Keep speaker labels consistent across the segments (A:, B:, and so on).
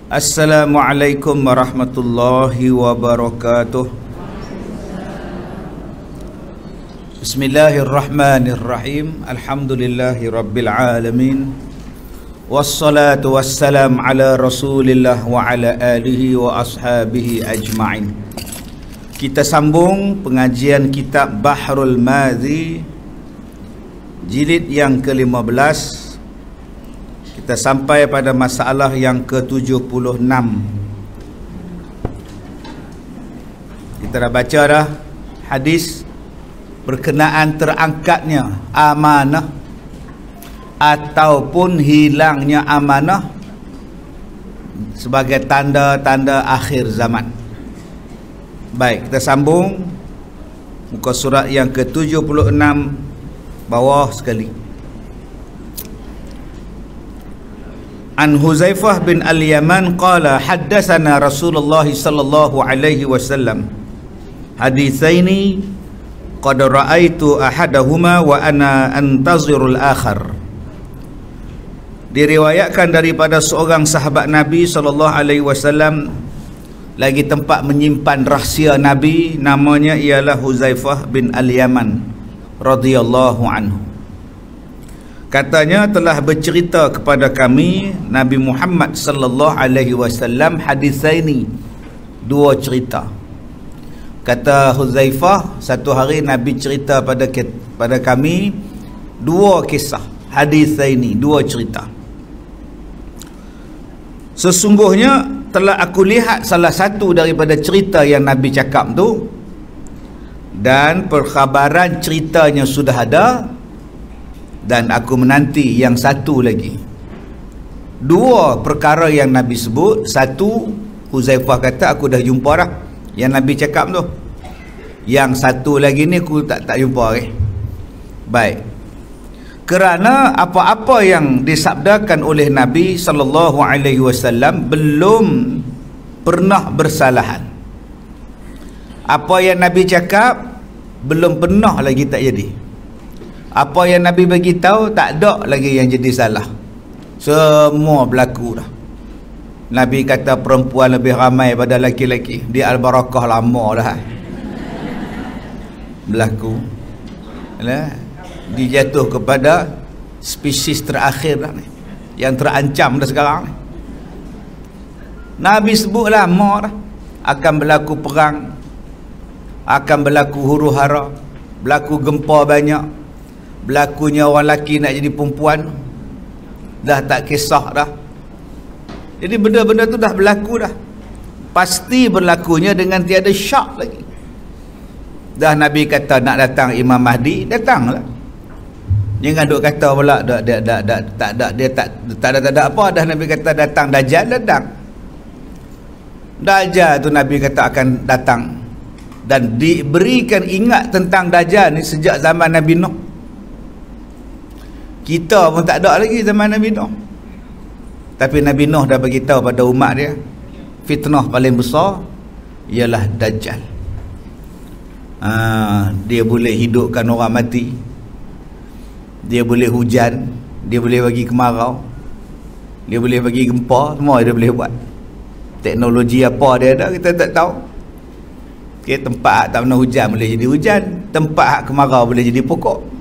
A: Assalamualaikum warahmatullahi wabarakatuh. Bismillahirrahmanirrahim. Alhamdulillahi rabbil alamin. Wassalatu wassalam ala rasulillah wa ala alihi wa ashabihi ajma'in. Kita sambung pengajian kitab Bahrul Madhi jilid yang ke-15. Kita sampai pada masalah yang ke-76. Kita dah baca dah hadis berkenaan terangkatnya amanah ataupun hilangnya amanah sebagai tanda-tanda akhir zaman. Baik, kita sambung muka surat yang ke-76 bawah sekali. An Huzaifah bin Al-Yaman qala haddatsana Rasulullah sallallahu alaihi wasallam haditsaini qad ra'aitu ahadahuma wa ana antazirul akhar. Diriwayatkan daripada seorang sahabat Nabi sallallahu alaihi wasallam lagi tempat menyimpan rahsia Nabi, namanya ialah Huzaifah bin Al-Yaman radhiyallahu anhu. Katanya telah bercerita kepada kami Nabi Muhammad sallallahu alaihi wasallam hadisaini, dua cerita. Kata Huzaifah, satu hari Nabi cerita pada kami dua kisah, hadisaini, dua cerita. Sesungguhnya telah aku lihat salah satu daripada cerita yang Nabi cakap tu, dan perkhabaran ceritanya sudah ada, dan aku menanti yang satu lagi. Dua perkara yang Nabi sebut. Satu, Huzaifah kata aku dah jumpa dah yang Nabi cakap tu. Yang satu lagi ni aku tak jumpa lagi. Baik. Kerana apa-apa yang disabdakan oleh Nabi sallallahu alaihi wasallam belum pernah bersalahan. Apa yang Nabi cakap belum pernah lagi tak jadi. Apa yang Nabi bagi tahu tak ada lagi yang jadi salah. Semua berlaku dah. Nabi kata perempuan lebih ramai pada laki-laki. Di Al-Barakah lama dah berlaku. Dijatuh kepada spesies terakhir dah ni, yang terancam dah sekarang ni. Nabi sebut lama dah akan berlaku perang, akan berlaku huru-hara, berlaku gempa banyak, berlakunya orang lelaki nak jadi perempuan, dah tak kisah dah. Jadi benda-benda tu dah berlaku dah. Pasti berlakunya dengan tiada syak lagi. Dah Nabi kata nak datang Imam Mahdi, datanglah. Jangan duk kata pula tak ada apa. Dah Nabi kata datang Dajjal, datang. Dajjal tu Nabi kata akan datang, dan diberikan ingat tentang Dajjal ni sejak zaman Nabi Nuh. Kita pun tak ada lagi zaman Nabi Nuh. Tapi Nabi Nuh dah bagi tahu pada umat dia, fitnah paling besar ialah Dajjal. Dia boleh hidupkan orang mati, dia boleh hujan, dia boleh bagi kemarau, dia boleh bagi gempa, semua dia boleh buat. Teknologi apa dia ada kita tak tahu. Okay, tempat tak pernah hujan boleh jadi hujan, tempat kemarau boleh jadi pokok.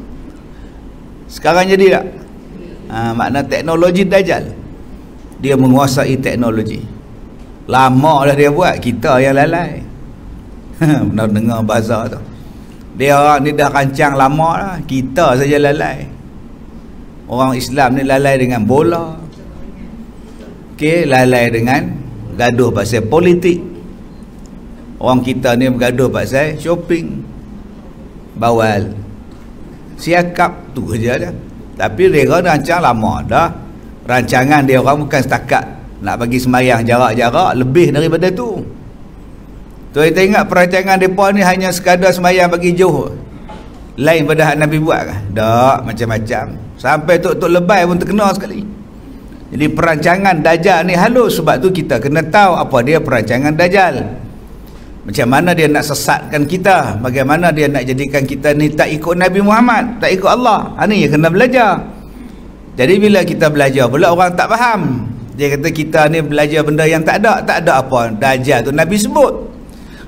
A: Sekarang jadi tak? Makna teknologi Dajjal, dia menguasai teknologi. Lama dah dia buat, kita yang lalai. Pernah dengar bazar tu, dia orang ni dah rancang lama dah, kita saja lalai. Orang Islam ni lalai dengan bola, lalai dengan gaduh pasal politik. Orang kita ni bergaduh pasal shopping, bawal, siakap tu je dah. Tapi dia rancang lama dah. Rancangan dia orang bukan setakat nak bagi sembahyang jarak-jarak, lebih daripada tu. Tu kita ingat perancangan mereka ni hanya sekadar sembahyang bagi jauh, lain pada hak Nabi buat kan? Tak, macam-macam. Sampai tok-tok lebay pun terkena sekali. Jadi perancangan Dajjal ni halus. Sebab tu kita kena tahu apa dia perancangan Dajjal. Macam mana dia nak sesatkan kita, bagaimana dia nak jadikan kita ni tak ikut Nabi Muhammad, tak ikut Allah. Ini yang kena belajar. Jadi bila kita belajar pula orang tak faham, Dia kata kita ni belajar benda yang tak ada apa. Dajjal tu Nabi sebut.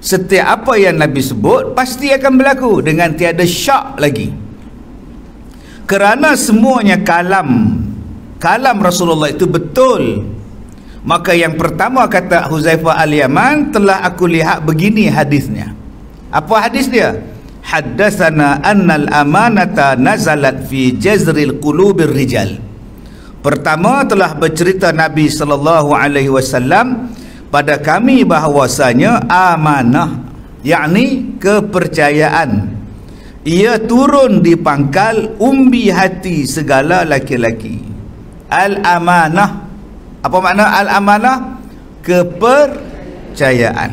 A: Setiap apa yang Nabi sebut pasti akan berlaku dengan tiada syak lagi. Kerana semuanya kalam Rasulullah itu betul. Maka yang pertama kata Huzaifah Al-Yaman, telah aku lihat begini hadisnya. Apa hadis dia? Haddatsana annal amanata nazalat fi jazril qulubir rijal. Pertama telah bercerita Nabi sallallahu alaihi wasallam pada kami bahawasanya amanah, yakni kepercayaan, ia turun di pangkal umbi hati segala laki-laki. Al-amanah, apa makna al-amanah? Kepercayaan.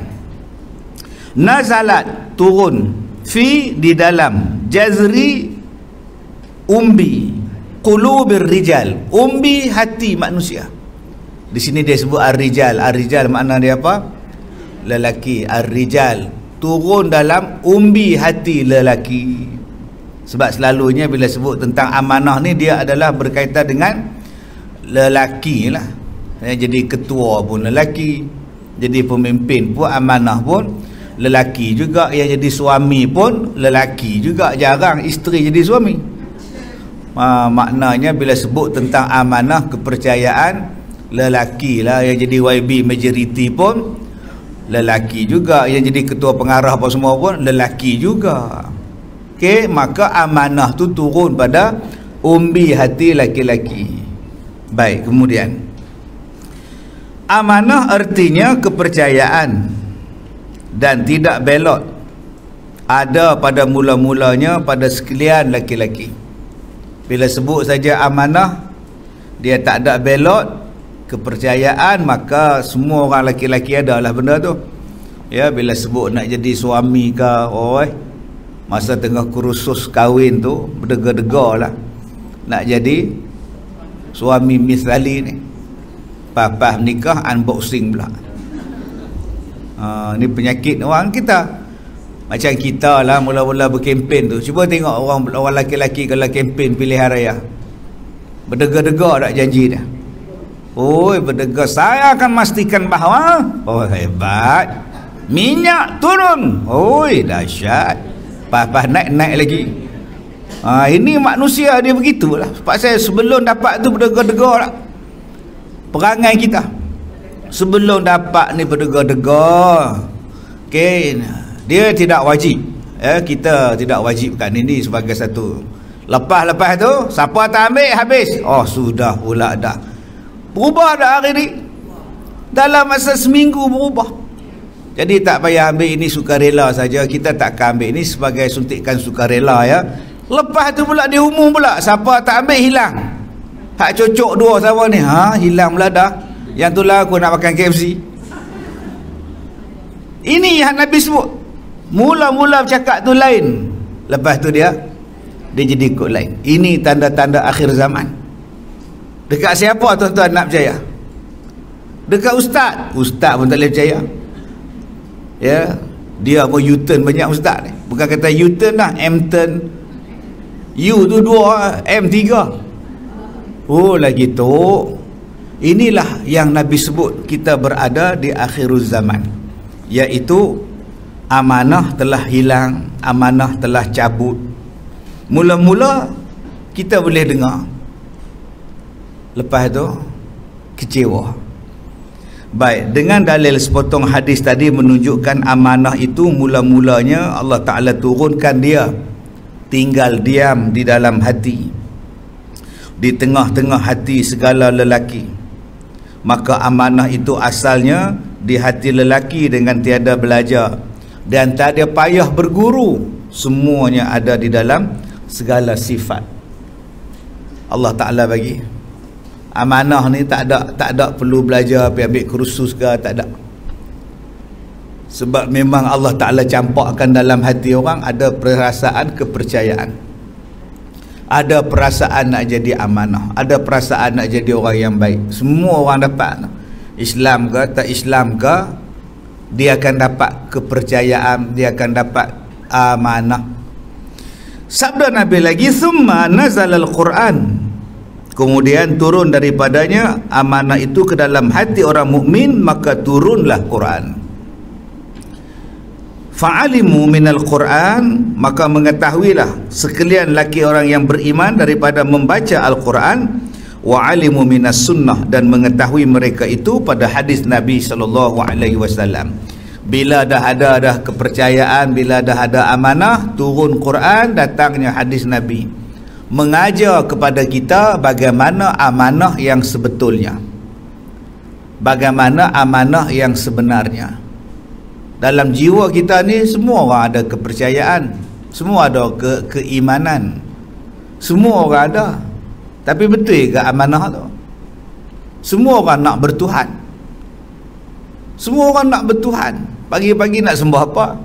A: Nazalat, turun, fi, di dalam, jazri, umbi, qulubir rijal, umbi hati manusia. Di sini dia sebut ar-rijal. Ar-rijal makna dia apa? Lelaki. Ar-rijal turun dalam umbi hati lelaki. Sebab selalunya bila sebut tentang amanah ni, dia adalah berkaitan dengan lelaki lah. Jadi ketua pun lelaki, jadi pemimpin pun amanah pun lelaki juga, yang jadi suami pun lelaki juga. Jarang isteri jadi suami. Maknanya bila sebut tentang amanah, kepercayaan, lelaki lah. Yang jadi YB majority pun lelaki juga, yang jadi ketua pengarah apa semua pun lelaki juga. Okey, maka amanah tu turun pada umbi hati laki-laki. Baik, kemudian amanah artinya kepercayaan dan tidak belot. Ada pada mula-mulanya pada sekalian laki-laki. Bila sebut saja amanah, dia tak ada belot, kepercayaan, maka semua orang laki-laki adalah benda tu. Ya, bila sebut nak jadi suami ke, masa tengah kursus kahwin tu berdega-dega lah nak jadi suami misali ni. Papah nikah, unboxing pula. Ni penyakit orang kita. Macam kita lah mula-mula berkempen tu, cuba tengok orang laki-laki kalau kempen pilihan raya, berdega-dega tak janji dia. Berdega, saya akan memastikan bahawa hebat, minyak turun, dahsyat, pas naik lagi. Ini manusia dia begitulah. Pasal sebelum dapat tu berdega-dega lah perangai kita. Sebelum dapat ni berdega-dega, okay, dia tidak wajib. Kita tidak wajibkan ini sebagai satu. Lepas tu siapa tak ambil habis. Sudah pula dah. Berubah dah hari ni. Dalam masa seminggu berubah. Jadi tak payah ambil ini sukarela saja. Kita tak akan ambil ini sebagai suntikan sukarela ya. Lepas tu pula diumum pula, siapa tak ambil hilang. Hak cocok dua sama ni, hilang pula dah. Yang tu lah aku nak makan KFC. Ini yang Nabi sebut. Mula-mula bercakap tu lain, lepas tu dia jadi ikut lain. Ini tanda-tanda akhir zaman. Dekat siapa tuan-tuan nak percaya? Dekat ustaz pun tak boleh percaya. Ya, dia pun U-turn banyak ustaz ni. Bukan kata U-turn lah, M-turn. U tu 2, M 3. Lagi tu. Inilah yang Nabi sebut kita berada di akhir zaman, iaitu amanah telah hilang, amanah telah cabut. Mula-mula kita boleh dengar, lepas tu kecewa. Baik, dengan dalil sepotong hadis tadi menunjukkan amanah itu mula-mulanya Allah Ta'ala turunkan dia tinggal diam di dalam hati, di tengah-tengah hati segala lelaki. Maka amanah itu asalnya di hati lelaki dengan tiada belajar dan tak ada payah berguru, semuanya ada di dalam segala sifat. Allah Ta'ala bagi amanah ni, tak ada perlu belajar pergi ambil kursus ke, tak ada. Sebab memang Allah Ta'ala campakkan dalam hati orang ada perasaan kepercayaan, ada perasaan nak jadi amanah, ada perasaan nak jadi orang yang baik. Semua orang dapat, Islam ke tak Islam ke, dia akan dapat kepercayaan, dia akan dapat amanah. Sabda Nabi lagi, summa nazalal Quran, Kemudian turun daripadanya amanah itu ke dalam hati orang mukmin, maka turunlah Quran. Fa'alimu minal Quran, maka mengetahuilah sekalian laki orang yang beriman daripada membaca Al-Quran, wa alimu minas sunnah, dan mengetahui mereka itu pada hadis Nabi SAW. Bila dah ada kepercayaan, bila dah ada amanah, turun Quran, datangnya hadis Nabi mengajar kepada kita bagaimana amanah yang sebetulnya, bagaimana amanah yang sebenarnya. Dalam jiwa kita ni semua orang ada kepercayaan, semua ada keimanan, semua orang ada. Tapi betul ke amanah tu? Semua orang nak bertuhan, semua orang nak bertuhan. Pagi-pagi nak sembah apa?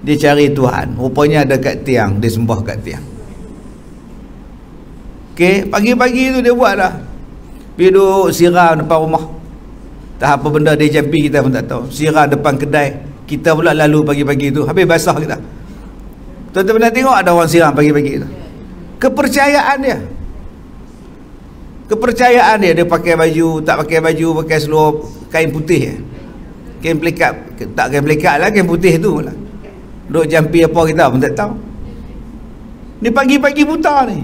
A: Dia cari Tuhan, rupanya ada kat tiang, dia sembah kat tiang. Okey, pagi-pagi tu dia buat dah, pergi duduk siram depan rumah. Tak apa benda dia jampi kita pun tak tahu. Siram depan kedai, kita pula lalu pagi-pagi tu, habis basah kita. Tuan-tuan pernah tengok ada orang siram pagi-pagi tu? Kepercayaan dia, kepercayaan dia. Dia pakai baju, tak pakai baju, pakai seluar kain putih, kain pelikat, tak kain pelikat lah, kain putih tu lah. Duk jampi apa kita pun tak tahu. Ni pagi-pagi buta ni.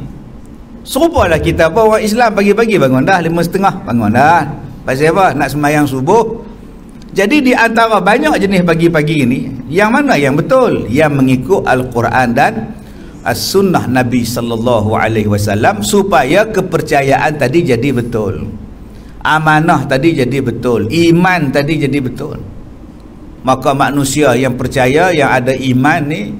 A: Serupalah kita apa, orang Islam pagi-pagi bangun dah 5:30, bangun dah. Pasal apa? Nak sembahyang subuh. Jadi di antara banyak jenis pagi-pagi ni, yang mana yang betul? Yang mengikut Al-Quran dan As-Sunnah Nabi SAW, supaya kepercayaan tadi jadi betul, amanah tadi jadi betul, iman tadi jadi betul. Maka manusia yang percaya, yang ada iman ni,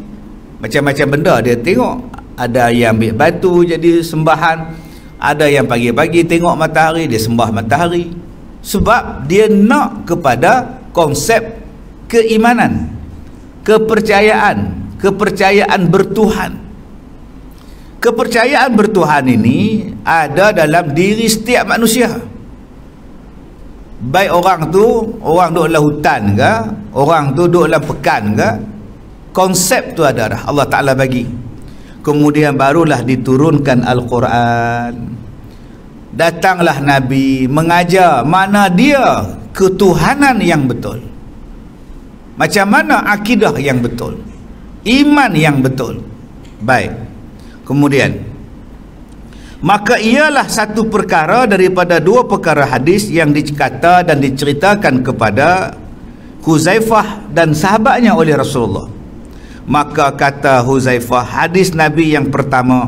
A: macam-macam benda dia tengok. Ada yang ambil batu jadi sembahan, ada yang pagi-pagi tengok matahari, dia sembah matahari. Sebab dia nak kepada konsep keimanan, kepercayaan, kepercayaan bertuhan. Kepercayaan bertuhan ini ada dalam diri setiap manusia. Baik orang tu, orang duduk dalam hutan ke, orang tu duduk dalam pekan ke, konsep tu ada dah, Allah Ta'ala bagi. Kemudian barulah diturunkan Al-Quran. Datanglah Nabi mengajar mana dia ketuhanan yang betul, macam mana akidah yang betul, iman yang betul. Baik. Kemudian, maka ialah satu perkara daripada dua perkara hadis yang dikata dan diceritakan kepada Huzaifah dan sahabatnya oleh Rasulullah. Maka kata Huzaifah, hadis Nabi yang pertama,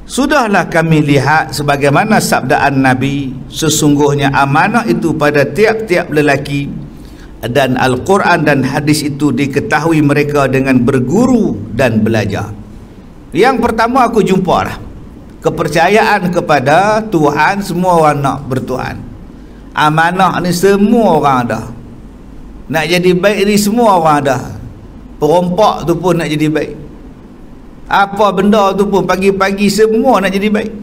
A: sudahlah kami lihat sebagaimana sabdaan Nabi, sesungguhnya amanah itu pada tiap-tiap lelaki, dan Al-Quran dan hadis itu diketahui mereka dengan berguru dan belajar. Yang pertama aku jumpa lah kepercayaan kepada Tuhan. Semua orang nak bertuhan. Amanah ni semua orang ada. Nak jadi baik ni semua orang ada. Perompak tu pun nak jadi baik. Apa benda tu pun pagi-pagi semua nak jadi baik.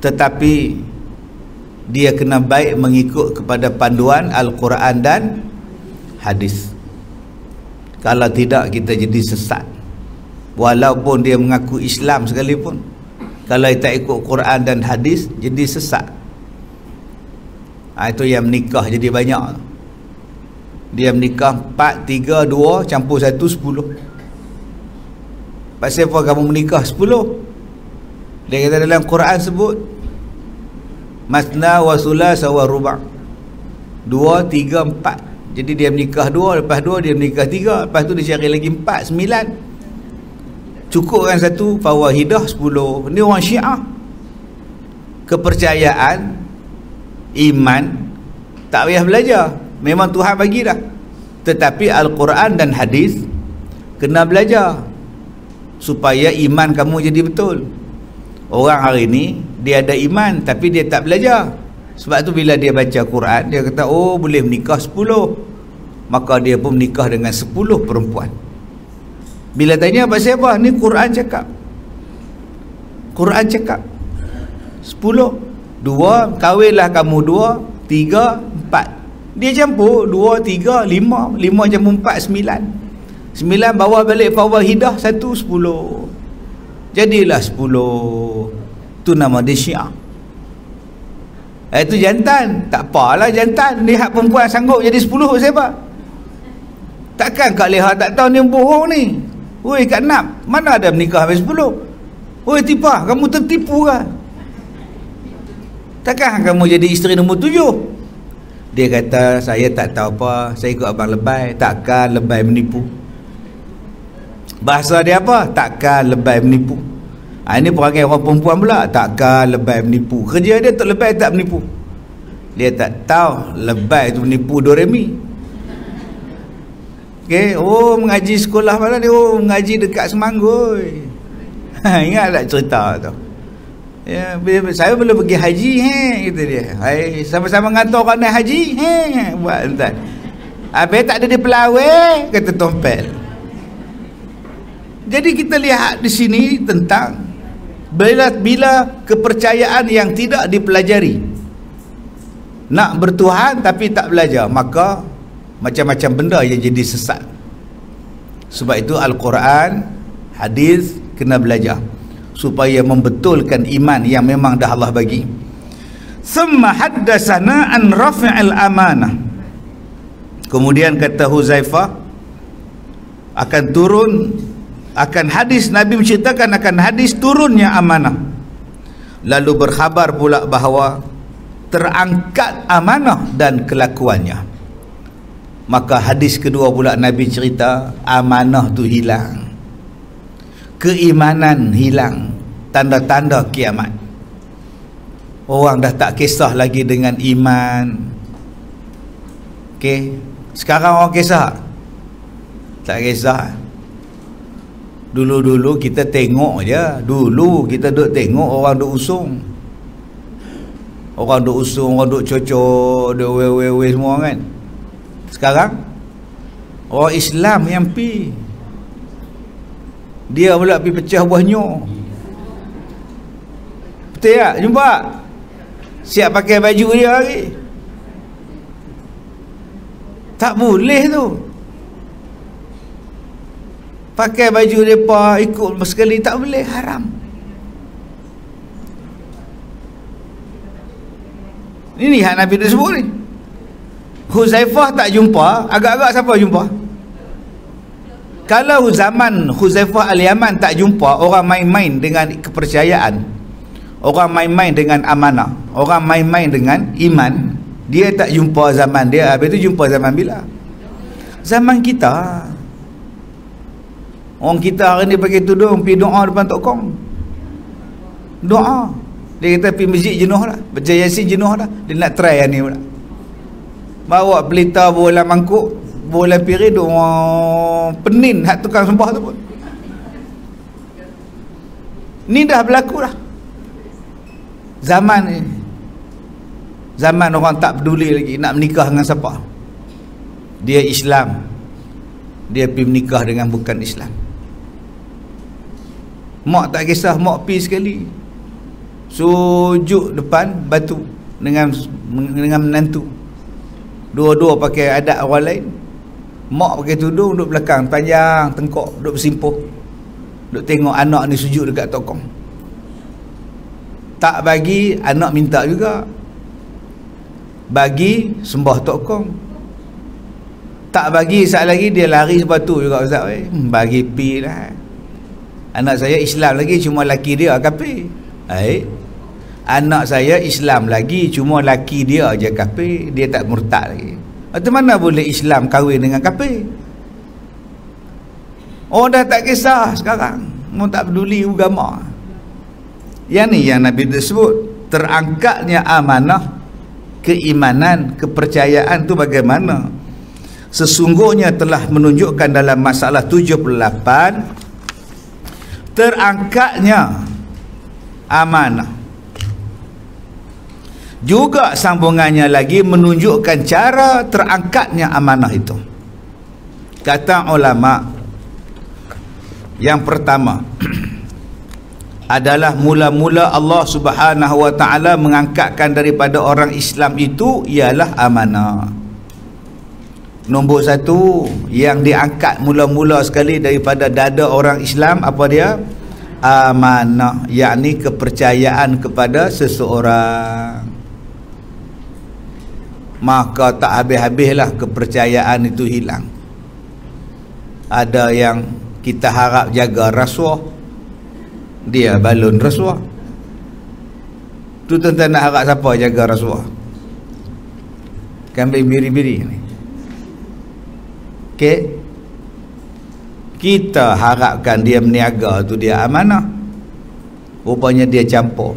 A: Tetapi dia kena baik mengikut kepada panduan Al-Quran dan hadis. Kalau tidak kita jadi sesat. Walaupun dia mengaku Islam sekalipun, kalau dia tak ikut Quran dan hadis, jadi sesat. Itu yang menikah jadi banyak. Dia menikah 4, 3, 2 campur 1, 10. Pasal apa kamu menikah 10? Dia kata dalam Quran sebut masna wa sulasa wa ruba', 2, 3, 4. Jadi dia menikah 2, lepas 2 dia menikah 3, lepas tu dia cari lagi 4, 9. Cukup kan satu, fawahidah 10. Ni orang Syiah. Kepercayaan, iman, tak payah belajar, memang Tuhan bagi dah. Tetapi Al-Quran dan hadis kena belajar supaya iman kamu jadi betul. Orang hari ni dia ada iman tapi dia tak belajar. Sebab tu bila dia baca Quran, dia kata oh boleh menikah 10, maka dia pun menikah dengan 10 perempuan. Bila tanya pasal apa, ni Quran cakap, Quran cakap 10, 2, kahwinlah kamu 2, 3, 4. Dia campur 2, 3, 5, 5 campur 4, 9. 9 bawa balik fawahidah 1, 10. Jadilah 10. Tu nama dia Syiah. Itu jantan. Tak apalah jantan. Lihat perempuan sanggup jadi 10 siapa? Takkan Kak Leha tak tahu ni bohong ni. Oi Kak Nap, mana ada menikah sampai 10? Oi Tipah, kamu tertipu ke? Takkan kamu jadi isteri nombor 7? Dia kata, saya tak tahu apa, saya ikut abang lebay. Takkan lebay menipu. Bahasa dia apa? Takkan lebay menipu. Ini perangai orang perempuan pula. Takkan lebay menipu. Kerja dia tak lebay tak menipu. Dia tak tahu lebay tu menipu Doremi. Okay. Oh, mengaji sekolah mana dia? Oh, mengaji dekat Semanggoi. Ingat tak cerita tu? Ya, saya belum pergi haji, kata dia. Hai, sama-sama ngantor orang naik haji, buat entar. Habis tak ada di pelawai, kata Tompel. Jadi kita lihat di sini tentang bila kepercayaan yang tidak dipelajari. Nak bertuhan tapi tak belajar, maka macam-macam benda yang jadi sesat. Sebab itu Al-Quran, hadis kena belajar supaya membetulkan iman yang memang dah Allah bagi. Summa haddasana an rafi'il amanah. Kemudian kata Huzaifah akan hadis, Nabi menceritakan akan hadis turunnya amanah. Lalu berkhabar pula bahawa terangkat amanah dan kelakuannya. Maka hadis kedua pula Nabi cerita amanah tu hilang, keimanan hilang, tanda-tanda kiamat. Orang dah tak kisah lagi dengan iman. Okey, sekarang orang kisah? Tak kisah. Dulu-dulu kita tengok je. Dulu kita duk tengok orang duk usung. Orang duk usung, orang duk cocok, duk wewe semua kan. Sekarang orang Islam yang pi, dia pula pergi pecah buahnya. Betul tak? Jumpa? Siap pakai baju dia lagi. Tak boleh tu. Pakai baju mereka, ikut sekali tak boleh, haram. Ini hak Nabi dah sebut ni. Huzaifah tak jumpa, agak-agak siapa jumpa? Kalau zaman Huzaifah Al-Yaman tak jumpa, orang main-main dengan kepercayaan, orang main-main dengan amanah, orang main-main dengan iman, dia tak jumpa zaman dia. Habis tu jumpa zaman bila? Zaman kita. Orang kita hari ni pakai tudung, pergi doa depan Tok Kong. Doa. Dia kata pergi masjid jenuh lah, baca Yasin jenuh lah. Dia nak try yang ni pula. Bawa pelita bola mangkuk, bola piring, penin hak tukang sembah tu pun. Ni dah berlaku dah. Zaman ni, zaman orang tak peduli lagi nak menikah dengan siapa. Dia Islam, dia pergi menikah dengan bukan Islam. Mak tak kisah, mak pergi sekali sujud depan batu dengan menantu. Dua-dua pakai adat orang lain. Mak pakai tudung, duduk belakang panjang tengkok, duduk bersimpuh, duduk tengok anak ni sujud dekat tokong. Tak bagi, anak minta juga. Bagi, sembah tokong. Tak bagi, saat lagi dia lari sepatu juga Ustaz. Bagi pi lah. Anak saya Islam lagi, cuma laki dia kafir. Anak saya Islam lagi, cuma laki dia aja kafir, dia tak murtad lagi. Macam mana boleh Islam kahwin dengan kafir? Oh, dah tak kisah sekarang, mau tak peduli agama. Yang ni yang Nabi disebut terangkatnya amanah, keimanan, kepercayaan tu bagaimana? Sesungguhnya telah menunjukkan dalam masalah 78 terangkatnya amanah. Juga sambungannya lagi menunjukkan cara terangkatnya amanah itu. Kata ulama, yang pertama adalah mula-mula Allah Subhanahu wa ta'ala mengangkatkan daripada orang Islam itu ialah amanah. Nombor satu yang diangkat mula-mula sekali daripada dada orang Islam, apa dia? amanah, yakni kepercayaan kepada seseorang. Maka tak habis-habislah kepercayaan itu hilang. Ada yang kita harap jaga rasuah, dia balun rasuah. Tu tuan-tuan nak harap siapa jaga rasuah? Kambing biri-biri ni. Okey, kita harapkan dia meniaga tu dia amanah. Rupanya dia campur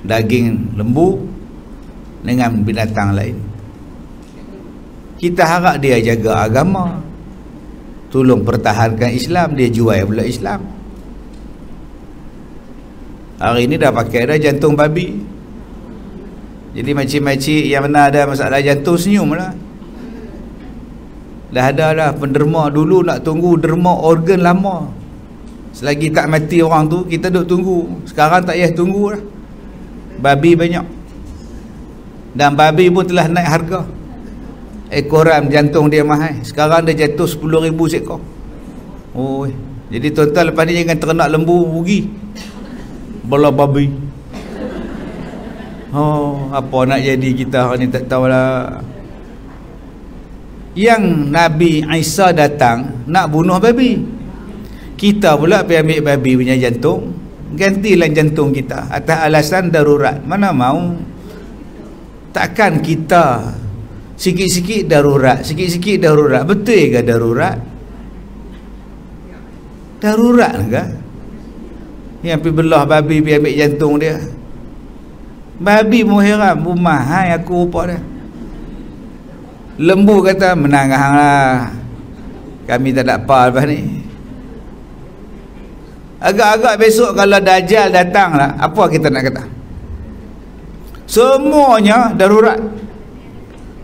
A: daging lembu dengan binatang lain. Kita harap dia jaga agama, tolong pertahankan Islam, dia jual pula Islam. Hari ni dah pakai dah jantung babi. Jadi makcik-makcik yang mana ada masalah jantung senyum lah. Dah ada dah penderma. Dulu nak tunggu derma organ lama. Selagi tak mati orang tu, kita duk tunggu. Sekarang tak payah tunggu lah. Babi banyak. Dan babi pun telah naik harga. Ekoran jantung dia mahal. Sekarang dia jatuh 10,000 seekor. Oh, jadi tuan-tuan lepas ni jangan ternak lembu rugi. Bola babi. Oh, apa nak jadi kita hari ni tak tahulah. Yang Nabi Isa datang nak bunuh babi. Kita pula pergi ambil babi punya jantung, gantilah jantung kita atas alasan darurat. Mana mau. Takkan kita sikit-sikit darurat, sikit-sikit darurat. Betul ke darurat? Darurat ke? Yang pergi belah babi, pergi ambil jantung dia. Babi pun heran, mahal aku rupa dia. Lembu kata, menang hang lah, kami tak ada apa lepas ni. Agak-agak besok kalau Dajjal datang lah, apa kita nak kata? Semuanya darurat.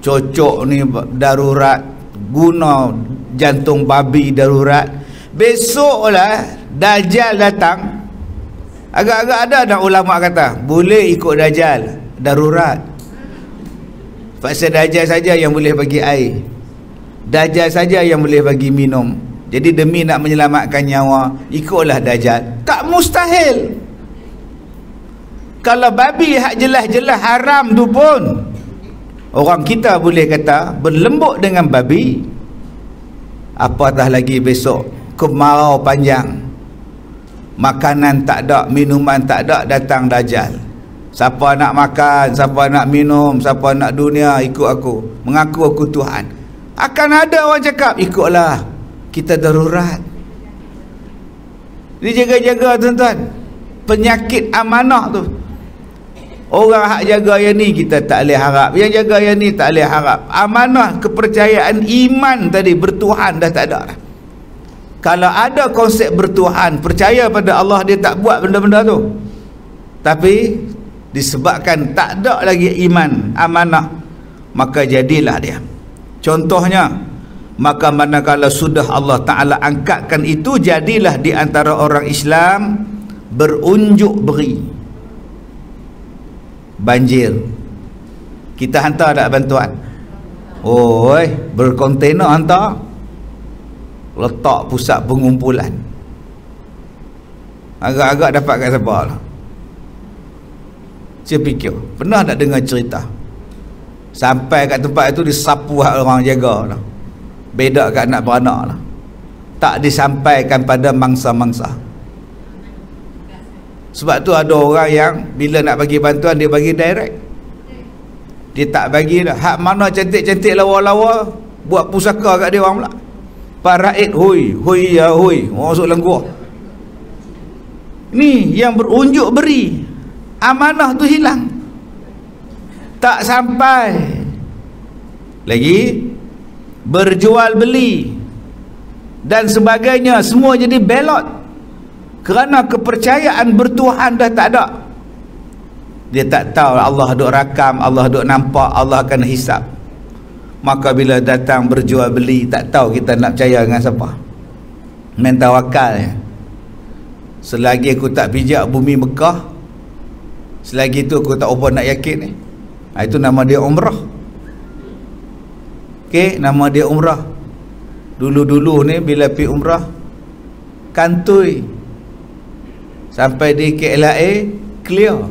A: Cocok ni darurat, guna jantung babi darurat. Besok lah Dajjal datang, agak-agak ada dah ulama kata boleh ikut Dajjal, darurat. Pasal Dajjal saja yang boleh bagi air, Dajjal saja yang boleh bagi minum. Jadi demi nak menyelamatkan nyawa, ikutlah Dajjal. Tak mustahil. Kalau babi hak jelas-jelas haram tu pun, orang kita boleh kata berlembut dengan babi. Apatah lagi besok kemarau panjang, makanan tak ada, minuman tak ada, datang Dajjal. Siapa nak makan, siapa nak minum, siapa nak dunia, ikut aku, mengaku aku Tuhan. Akan ada orang cakap, ikutlah, kita darurat. Dijaga-jaga tuan-tuan. Penyakit amanah tu, orang hak jaga yang ni kita tak boleh harap, yang jaga yang ni tak boleh harap. Amanah kepercayaan iman tadi, bertuhan dah tak ada. Kalau ada konsep bertuhan, percaya pada Allah, dia tak buat benda-benda tu. Tapi disebabkan tak ada lagi iman, amanah, maka jadilah dia. Contohnya, maka manakala sudah Allah Ta'ala angkatkan itu, jadilah di antara orang Islam berunjuk beri. Banjir, kita hantar tak bantuan? Oi, berkontainer hantar, letak pusat pengumpulan. Agak-agak dapat kat siapa lah? Saya fikir, pernah tak dengar cerita sampai kat tempat itu disapu orang jaga lah, beda kat anak beranak lah, tak disampaikan pada mangsa-mangsa. Sebab tu ada orang yang bila nak bagi bantuan, dia bagi direct, dia tak bagi dah. Hak mana cantik-cantik lawa-lawa, buat pusaka kat dia orang pula. Pak Raid, hui, hui ya hui, orang masuk dalam gua. Ni yang berunjuk beri, amanah tu hilang, tak sampai lagi. Berjual beli dan sebagainya, semua jadi belot kerana kepercayaan bertuhan dah tak ada. Dia tak tahu Allah duk rakam, Allah duk nampak, Allah akan hisap. Maka bila datang berjual beli, tak tahu kita nak percaya dengan siapa. Main tawakal ya. Selagi aku tak pijak bumi Mekah, selagi tu aku tak apa nak yakin ni. Itu nama dia umrah. Okey, nama dia umrah. Dulu-dulu ni bila pergi umrah, kantoi Sampai di KLIA clear.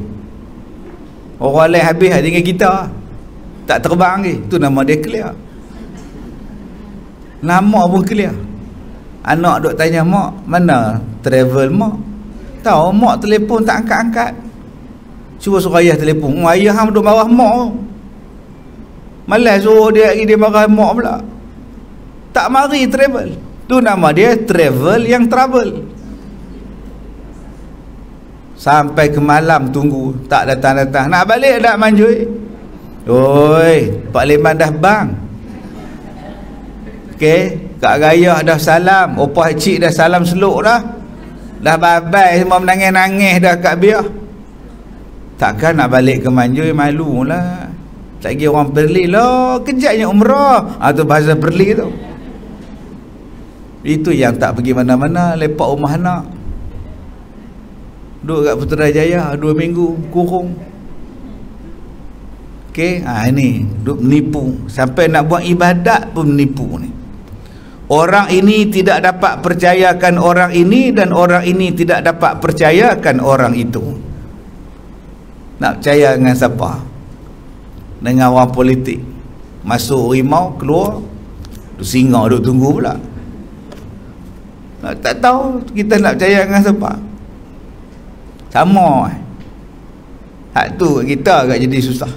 A: Orang lain habis tinggal kita tak terbang lagi. Tu nama dia clear. Nama pun clear. Anak duk tanya mak, mana travel mak? Tahu mak telefon tak angkat-angkat. Cuba suruh ayah telefon. Ayah hang duk marah mak. Malas suruh dia marah mak pula. Tak mari travel. Tu nama dia travel yang trouble. Sampai ke malam tunggu tak datang-datang. Nak balik tak Manjui? Oi, Pak Liman dah bang. Okey, Kak Gayah dah salam, opah cik dah salam seluk dah. Dah babai semua menangis-nangis dah Kak Biah. Takkan nak balik ke Manjui, malulah. Tak kira orang Perlis lah, kejapnya umrah. Tu bahasa Perlis tu. Itu yang tak pergi mana-mana, lepak rumah anak. Duduk kat Putrajaya 2 minggu kurung. Okey, ini duduk menipu. Sampai nak buat ibadat pun menipu ni. Orang ini tidak dapat percayakan orang ini, dan orang ini tidak dapat percayakan orang itu. Nak percaya dengan siapa? Dengan orang politik. Masuk rimau, keluar singa duduk tunggu pula. Tak tahu kita nak percaya dengan siapa. Sama hak tu kita agak jadi susah.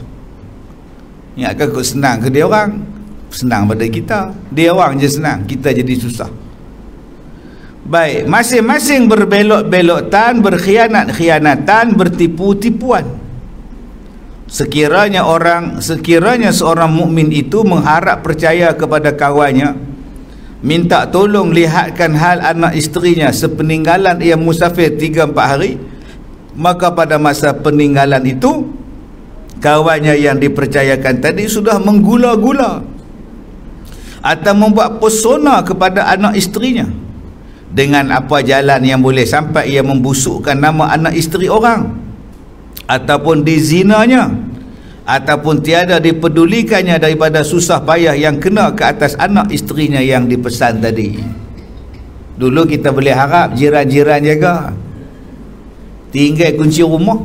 A: Ingatkan kau senang ke dia orang? Senang pada kita. Dia orang je senang, kita jadi susah. Baik, masing-masing berbelok-belokan, berkhianat-khianatan, bertipu-tipuan. Sekiranya seorang mukmin itu mengharap percaya kepada kawannya, minta tolong lihatkan hal anak isterinya sepeninggalan ia musafir 3-4 hari, maka pada masa peninggalan itu kawannya yang dipercayakan tadi sudah menggula-gula atau membuat pesona kepada anak isterinya dengan apa jalan yang boleh sampai ia membusukkan nama anak isteri orang, ataupun dizinanya, ataupun tiada dipedulikannya daripada susah payah yang kena ke atas anak isterinya yang dipesan tadi. Dulu kita boleh harap jiran-jiran jaga, tinggal kunci rumah,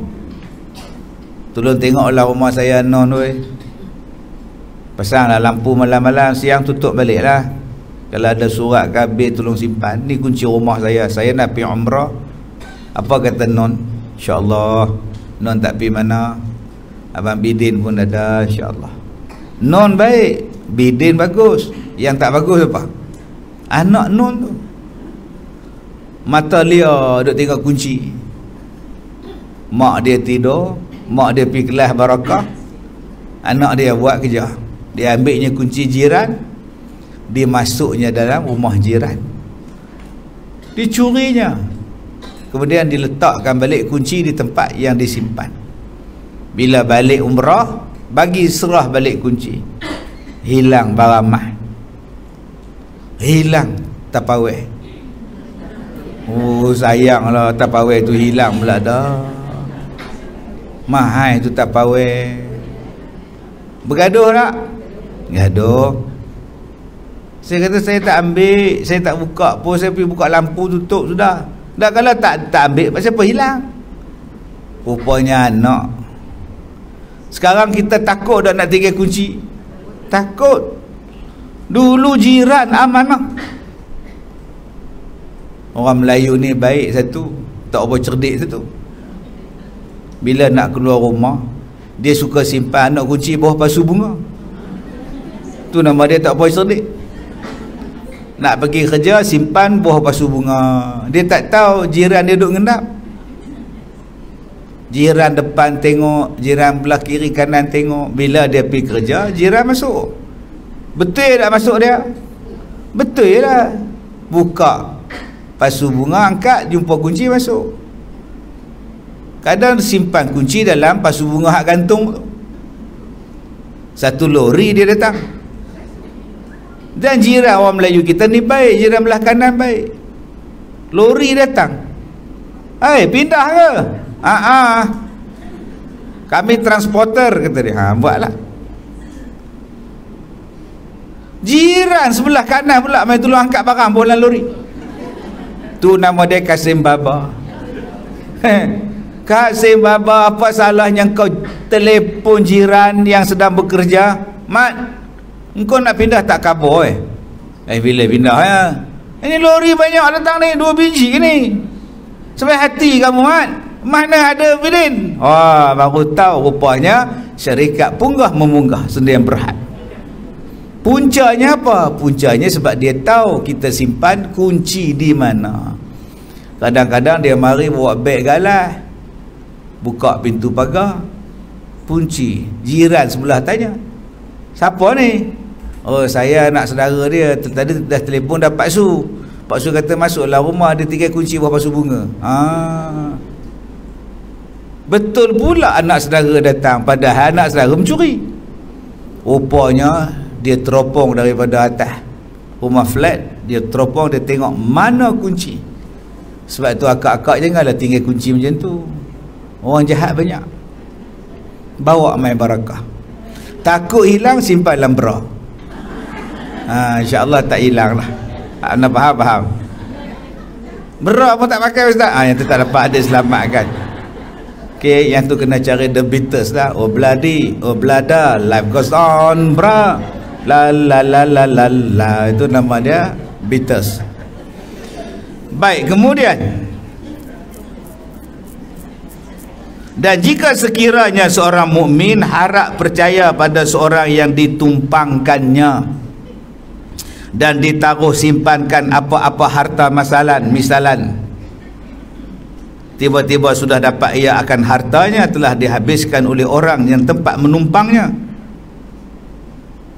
A: tolong tengoklah rumah saya non weh, pasanglah lampu malam-malam, siang tutup balik lah. Kalau ada surat kabir tolong simpan. Ni kunci rumah saya nak pergi umrah. Apa kata non? InsyaAllah. Non tak pergi mana, Abang Bidin pun ada, insyaAllah. Non baik, Bidin bagus. Yang tak bagus apa? Anak non tu mata liar duk tengok kunci. Mak dia tidur, mak dia pergi kelas barakah, anak dia buat kerja. Dia ambilnya kunci jiran, dia masuknya dalam rumah jiran, dicurinya, kemudian diletakkan balik kunci di tempat yang disimpan. Bila balik umrah, bagi serah balik kunci, hilang barang mah, hilang tapawai. Oh sayanglah, tapawai tu hilang pula dah. Mahal tu tapawai. Bergaduh tak? Gaduh. Saya kata saya tak ambil, saya tak buka pun, saya pergi buka lampu tutup sudah. Dah kalau tak ambil, pasal apa hilang? Rupanya anak. Sekarang kita takut dah nak tinggal kunci. Takut. Dulu jiran amanah. Orang Melayu ni baik satu, tak apa cerdik satu. Bila nak keluar rumah, dia suka simpan anak kunci bawah pasu bunga. Tu nama dia tak apa cerdik. Nak pergi kerja, simpan bawah pasu bunga. Dia tak tahu jiran dia duduk ngendap. Jiran depan tengok, jiran belah kiri kanan tengok. Bila dia pergi kerja, jiran masuk. Betul tak masuk dia? Betul lah. Buka pasu bunga, angkat, jumpa kunci, masuk. Kadang simpan kunci dalam pasu bunga hak gantung tu. Satu lori dia datang. Dan jiran orang Melayu kita ni baik, jiran belah kanan baik. Lori datang, "Hai, pindah ke?" "Kami transporter," kata dia. Buatlah. Jiran sebelah kanan pula mai tolong angkat barang bola lori. Tu nama dia Kasim Baba. Kak Sim Baba, apa salahnya kau telefon jiran yang sedang bekerja? Mat, engkau nak pindah tak kabur bila pindah ya? Ini lori banyak datang ni, 2 biji ni. Sampai hati kamu, Mat. Mana ada bilin? Baru tahu rupanya syarikat punggah memunggah sendirian berhad. Puncanya apa? Puncanya sebab dia tahu kita simpan kunci di mana. Kadang-kadang dia mari bawa beg galah, buka pintu pagar, kunci. Jiran sebelah tanya, siapa ni? Saya anak saudara dia, tadi dah telefon dah Pak Su. Pak Su kata masuklah rumah, dia tinggal kunci buah pasu bunga. Betul pula anak saudara datang, padahal anak saudara mencuri. Rupanya dia teropong daripada atas rumah flat, dia teropong, dia tengok mana kunci. Sebab tu akak-akak janganlah tinggal kunci macam tu. Orang jahat banyak. Bawa main barakah. Takut hilang, simpan dalam bra. InsyaAllah tak hilang lah. Anda faham? Bra pun tak pakai Ustaz. Yang tu tak dapat ada selamatkan. Okay, yang tu kena cari The Beatles lah. Oh bloody, oh blada, life goes on, bra. La la la la la la. Itu nama dia, Beatles. Baik, kemudian, dan jika sekiranya seorang mukmin harap percaya pada seorang yang ditumpangkannya dan ditaruh simpankan apa-apa harta misalan tiba-tiba sudah dapat ia akan hartanya telah dihabiskan oleh orang yang tempat menumpangnya,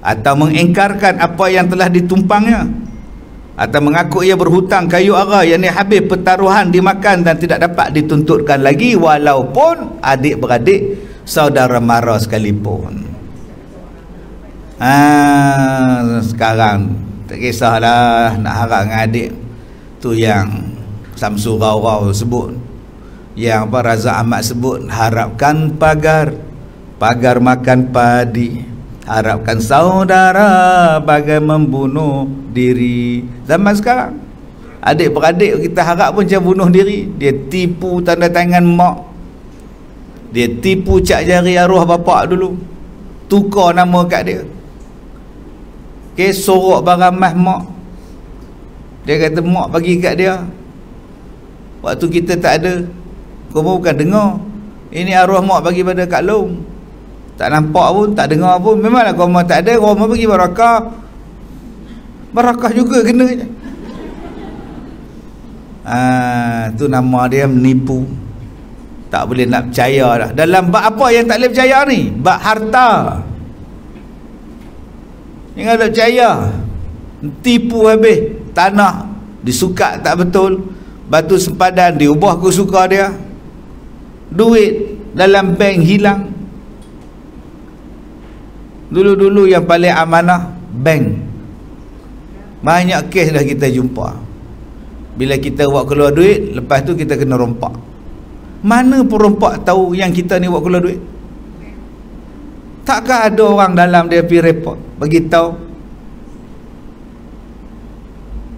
A: atau mengingkarkan apa yang telah ditumpangnya, atau mengaku ia berhutang kayu ara yang habis pertaruhan dimakan dan tidak dapat dituntutkan lagi walaupun adik-beradik saudara mara sekalipun. Sekarang tak kisahlah nak harap dengan adik tu yang Samsul Rau sebut, yang Razak Ahmad sebut, harapkan pagar makan padi, harapkan saudara bagai membunuh diri. Zaman sekarang adik-beradik kita harap pun macam bunuh diri. Dia tipu tanda tangan mak, dia tipu cak jari arwah bapak dulu, tukar nama kat dia. Sorok barang mas mak, dia kata mak bagi kat dia waktu kita tak ada. Kau bukan dengar, ini arwah mak bagi pada Kak Long. Tak nampak pun, tak dengar pun. Memanglah kau mak tak ada, kau mak bagi barakah. Barakah juga kena. Tu nama dia menipu. Tak boleh nak percaya dah. Dalam bab apa yang tak boleh percaya ni? Bab harta. Jangan tak percaya. Tipu habis. Tanah disukat tak betul, batu sempadan diubah ke suka dia, duit dalam bank hilang. Dulu-dulu yang paling amanah bank. Banyak kes dah kita jumpa. Bila kita buat keluar duit, lepas tu kita kena rompak. Mana perompak tahu yang kita ni buat keluar duit? Takkah ada orang dalam dia pergi report, bagi tahu?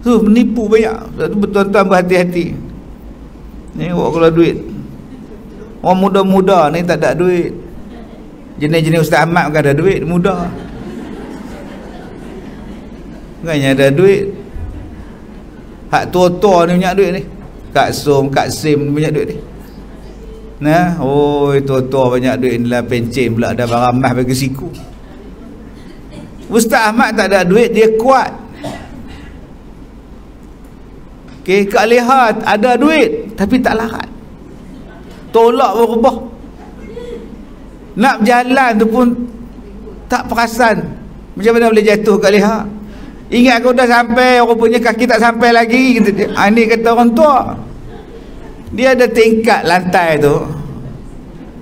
A: Tu menipu banyak. Tuan-tuan berhati-hati. Ni buat keluar duit. Orang muda-muda ni tak ada duit. Jenis-jenis Ustaz Ahmad bukan ada duit, muda. Bukannya ada duit. Hak tua-tua ni banyak duit ni. Kak Som, Kak Sim banyak duit ni. Nah, tua-tua banyak duit ni lah, pencen pula ada barang emas bagi siku. Ustaz Ahmad tak ada duit, dia kuat. Kak Lehat ada duit tapi tak larat. Tolak berubah. Nak berjalan tu pun tak perasan. Macam mana boleh jatuh Kak Lehat? Ingat kau dah sampai, orang punya kaki tak sampai lagi. Ini kata orang tua. Dia ada tingkat lantai tu,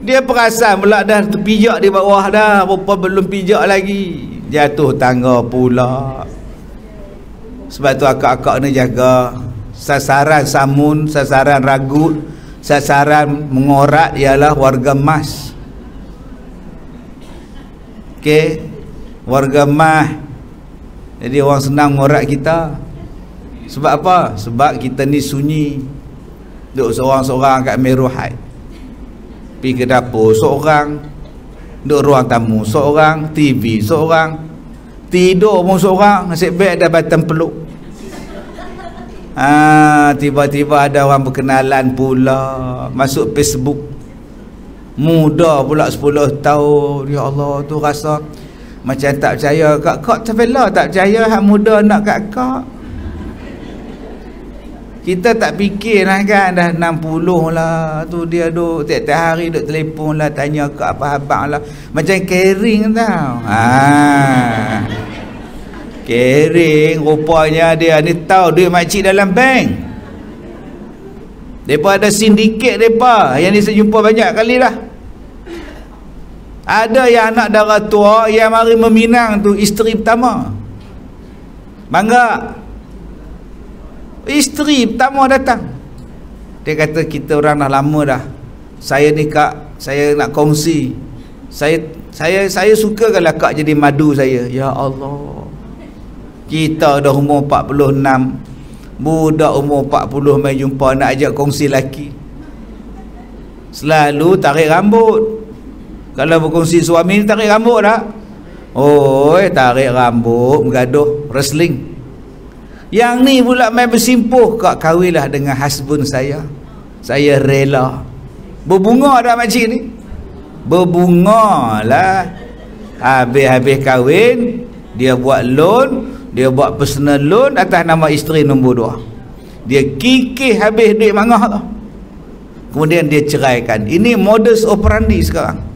A: dia perasan pula dah terpijak di bawah dah, rupa belum pijak lagi, jatuh tangga pula. Sebab tu akak-akak ni jaga sasaran samun, sasaran ragut, sasaran mengorat ialah warga emas. Warga emas. Jadi orang senang mengorat kita. Sebab apa? Sebab kita ni sunyi. Duduk seorang-seorang kat Meruhai, pergi ke dapur seorang, duduk ruang tamu seorang, TV seorang, tidur pun seorang, nasib baik dah batang peluk. Tiba-tiba ada orang berkenalan pula masuk Facebook, muda pula 10 tahun. Ya Allah, tu rasa macam tak percaya. Kak terbelah tak percaya hak muda nak kat kak. Kita tak fikir lah kan, dah 60 lah tu dia duk tiap-tiap hari duk telefon lah, tanya ke apa abang lah, macam caring tau. Caring, rupanya dia ni tahu duit makcik dalam bank. Depa ada sindiket depa, yang ni saya jumpa banyak kali lah. Ada yang anak darah tua yang mari meminang tu isteri pertama. Bangga. Isteri pertama datang. Dia kata, kita orang dah lama dah. Saya ni kak, saya nak kongsi. Saya suka kalau kak jadi madu saya. Ya Allah. Kita dah umur 46. Budak umur 40 main jumpa nak ajak kongsi laki. Selalu tarik rambut. Kalau berkongsi suami ni tarik rambut tak? Tarik rambut, bergaduh, wrestling. Yang ni pula main bersimpuh, kak kahwinlah dengan husband saya rela. Berbunga dah makcik ni, berbunga lah. Habis kahwin, dia buat loan, dia buat personal loan atas nama isteri nombor 2. Dia kikih habis duit mangah tu, kemudian dia ceraikan. Ini modus operandi sekarang.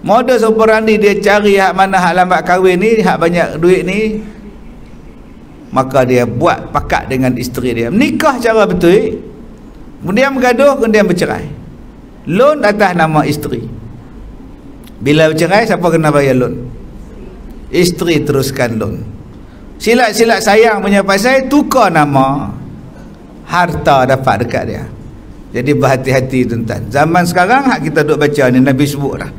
A: Modus operandi dia cari hak mana hak lambat kahwin ni, hak banyak duit ni, maka dia buat pakat dengan isteri dia, menikah cara betul, kemudian bergaduh, kemudian bercerai. Loan atas nama isteri. Bila bercerai, siapa kena bayar loan? Isteri teruskan loan. Silat-silat sayang punya pasal, tukar nama, harta dapat dekat dia. Jadi berhati-hati tuan-tuan. Zaman sekarang hak kita duk baca ni, Nabi sebut dah,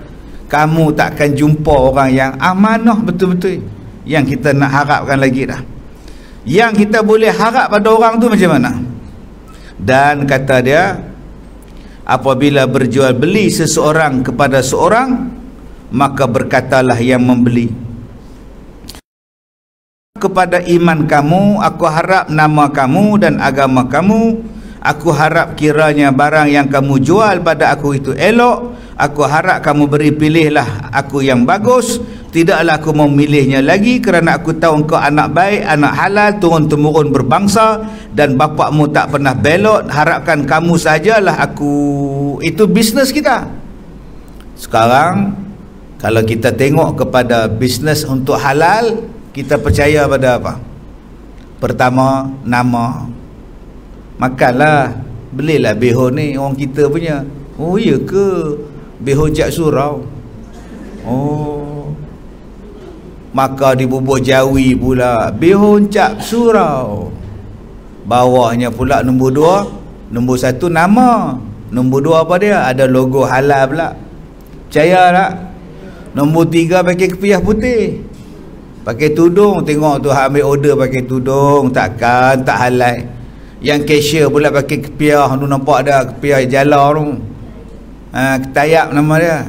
A: kamu takkan jumpa orang yang amanah betul-betul. Yang kita nak harapkan lagi dah. Yang kita boleh harap pada orang tu macam mana? Dan kata dia, apabila berjual beli seseorang kepada seorang, maka berkatalah yang membeli, kepada iman kamu aku harap nama kamu dan agama kamu. Aku harap kiranya barang yang kamu jual pada aku itu elok. Aku harap kamu beri pilihlah aku yang bagus. Tidaklah aku memilihnya lagi, kerana aku tahu engkau anak baik, anak halal, turun-temurun berbangsa, dan bapakmu tak pernah belot. Harapkan kamu sajalah aku. Itu bisnes kita. Sekarang kalau kita tengok kepada bisnes untuk halal, kita percaya pada apa? Pertama, nama. Makanlah, belilah behon ni orang kita punya. Oh iya ke? Behon jak surau. Maka dibubuh jawi pula, behon cap surau. Bawahnya pula nombor 2, nombor 1 nama, nombor 2 apa dia? Ada logo halal pula. Percaya tak? Nombor 3 pakai kepiah putih, pakai tudung. Tengok tu ambil order pakai tudung, takkan tak halal. Yang cashier pula pakai kepiah, tu nampak ada kepiah jala tu, ketayap nama dia.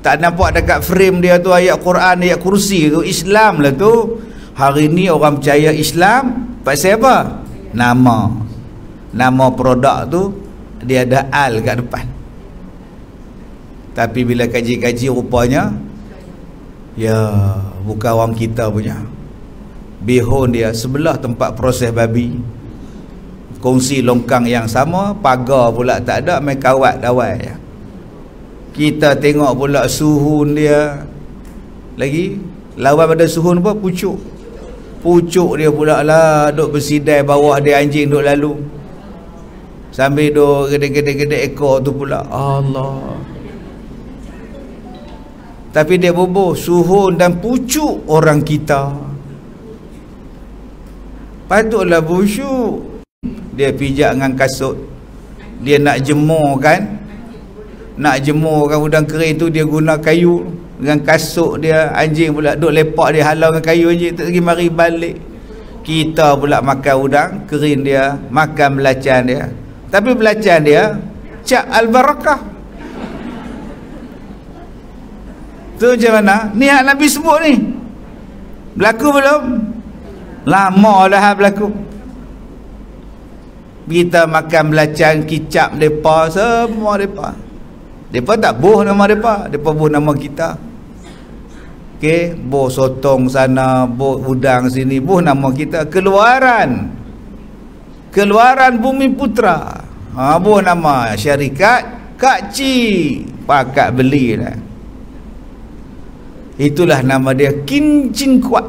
A: Tak nampak dekat frame dia tu ayat Quran, ayat kursi tu. Islam lah tu. Hari ni orang percaya Islam pasal apa? Nama. Nama produk tu dia ada al kat depan. Tapi bila kaji-kaji rupanya, ya bukan orang kita punya. Behon dia sebelah tempat proses babi, kongsi longkang yang sama, pagar pula tak ada, main kawat dawai je. Kita tengok pula suhun dia lagi lawan pada suhun apa? Pucuk dia pula lah, duk bersidai bawah dia, anjing duk lalu sambil duk gede-gede ekor tu pula. Allah. Tapi dia boboh suhun dan pucuk orang kita. Patutlah busyuk. Dia pijak dengan kasut, dia nak jemurkan udang kering tu, dia guna kayu dengan kasut dia. Anjing pula duk lepak dia, halau dengan kayu, anjing tak lagi mari balik. Kita pula makan udang kering dia, makan belacan dia. Tapi belacan dia Cak Al-Barakah. Tu macam mana? Ni hak Nabi sebut ni. Berlaku belum? Lama dah berlaku. Kita makan belacan, kicap mereka, semua mereka. Mereka tak buh nama mereka, mereka buh nama kita. Okey, buh sotong sana, buh udang sini, buh nama kita. Keluaran Bumi Putra. Buh nama syarikat Kak Cik, pakat beli lah. Itulah nama dia, Kincing Kuat.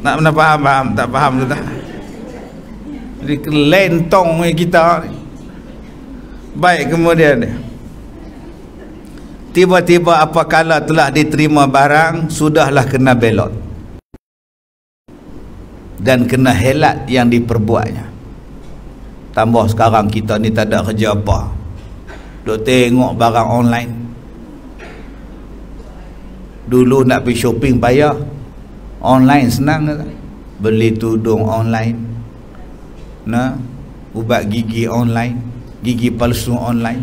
A: Nak pernah faham? Tak faham tu tak? Jadi kelentong kita ni. Baik, kemudian dia tiba-tiba apakala telah diterima barang, sudahlah kena belot dan kena helat yang diperbuatnya. Tambah sekarang kita ni tak ada kerja apa, duk tengok barang online. Dulu nak pergi shopping payah, online senang tak? Beli tudung online, nah, ubat gigi online, gigi palsu online.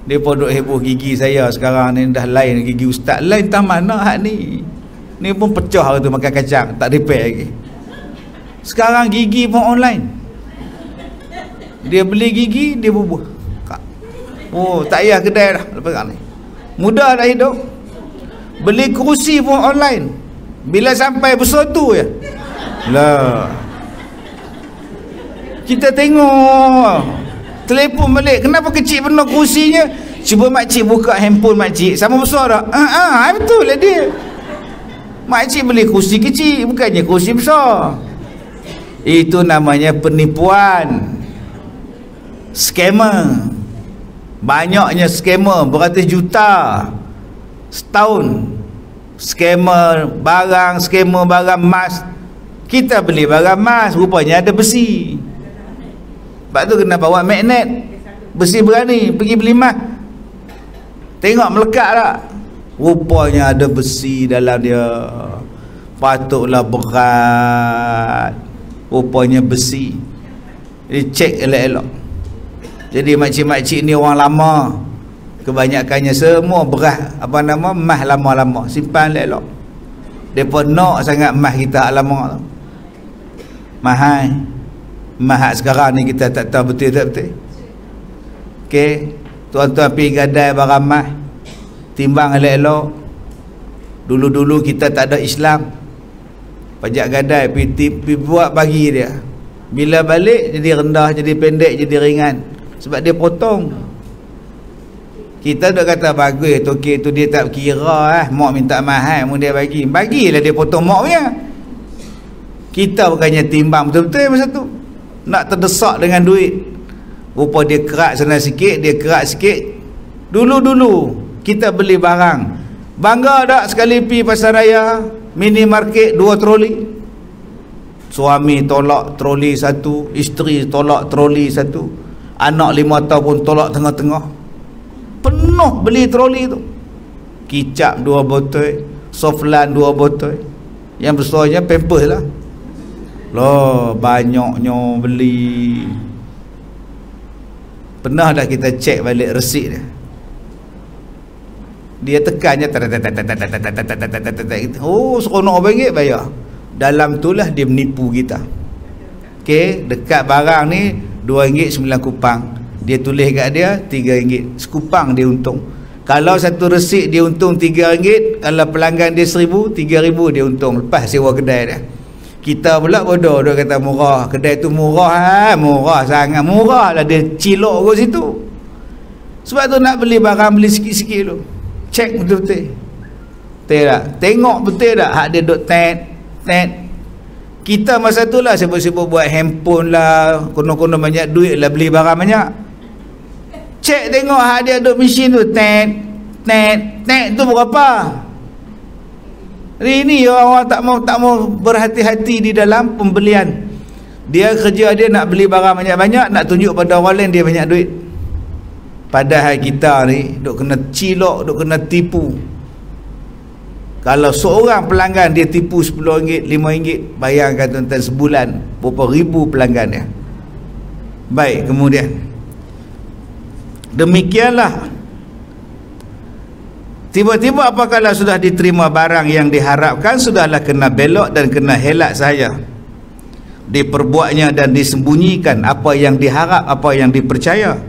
A: Dia pun duk heboh gigi saya sekarang ni dah lain gigi ustaz. Lain tak mana hak ni. Ni pun pecah tu makan kacang, tak repair lagi. Sekarang gigi pun online. Dia beli gigi, dia bubuh. Oh, tak payah kedai dah lepas ni. Mudah dah hidup. Beli kerusi pun online. Bila sampai bersuatu je. Lah. Kita tengok telefon balik, kenapa kecil benar kerusinya? Cuba makcik buka handphone makcik, sama besar tak? Betul lah dia. Makcik beli kerusi kecil, bukannya kerusi besar. Itu namanya penipuan, scammer. Banyaknya scammer, beratus juta setahun. Scammer barang emas. Kita beli barang emas, rupanya ada besi. Sebab tu kena bawa magnet. Besi berani pergi beli emas. Tengok melekat tak? Rupanya ada besi dalam dia. Patutlah berat. Rupanya besi. Jadi cek elok-elok. Jadi makcik-makcik ni orang lama, kebanyakannya semua beras emas lama-lama, simpan elok-elok. Depa nak sangat emas kita lama tu. Mahal. Mahal sekarang ni kita tak tahu betul tak betul. Okey, tuan-tuan pergi gadai barang emas, timbang elok-elok. Dulu-dulu kita tak ada Islam. Pajak gadai pergi buat bagi dia. Bila balik jadi rendah, jadi pendek, jadi ringan. Sebab dia potong. Kita dah kata bagus tokek tu dia tak kira mak minta mahal mun dia bagi. Bagilah dia potong mak punya. Kita bukannya timbang betul-betul masa tu. Nak terdesak dengan duit. Rupa dia kerak sana sikit, dia kerak sikit. Dulu-dulu kita beli barang. Bangga tak sekali pergi pasar raya, minimarket 2 troli. Suami tolak troli 1, isteri tolak troli 1, anak 5 tahun pun tolak tengah-tengah. Penuh beli troli tu. Kicap 2 botol, Soflan 2 botol. Yang besarnya Pampers lah. Loh, banyaknya beli. Pernah dah kita cek balik resit dia. Dia tekannya oh, seronok RM1 bayar. Dalam itulah dia menipu kita. Okey, dekat barang ni RM2.9. Dia tulis kat dia RM3. Sekupang dia untung. Kalau satu resit dia untung RM3, kalau pelanggan dia RM1,000, RM3,000 dia untung. Lepas sewa kedai dia. Kita pula bodoh, dia kata murah. Kedai tu murah, murah sangat. Murah lah, dia cilok ke situ. Sebab tu nak beli barang, beli sikit-sikit tu. Cek betul-betul. Betul tak? Tengok betul tak hak dia duk tet. Kita masa tu lah sibuk-sibuk buat handphone lah, kono-kono banyak duit lah, beli barang banyak. Cek tengok hak dia duk mesin tu tet tu berapa. Hari ni orang tak mau berhati-hati di dalam pembelian. Dia kerja dia nak beli barang banyak-banyak, nak tunjuk pada orang lain dia banyak duit. Padahal kita ni duk kena cilok, duk kena tipu. Kalau seorang pelanggan dia tipu RM10, RM5, bayangkan tuan-tuan sebulan berapa ribu pelanggan dia. Baik, kemudian demikianlah tiba-tiba apabila sudah diterima barang yang diharapkan, sudahlah kena belok dan kena helak sahaja. Diperbuatnya dan disembunyikan apa yang diharap, apa yang dipercaya,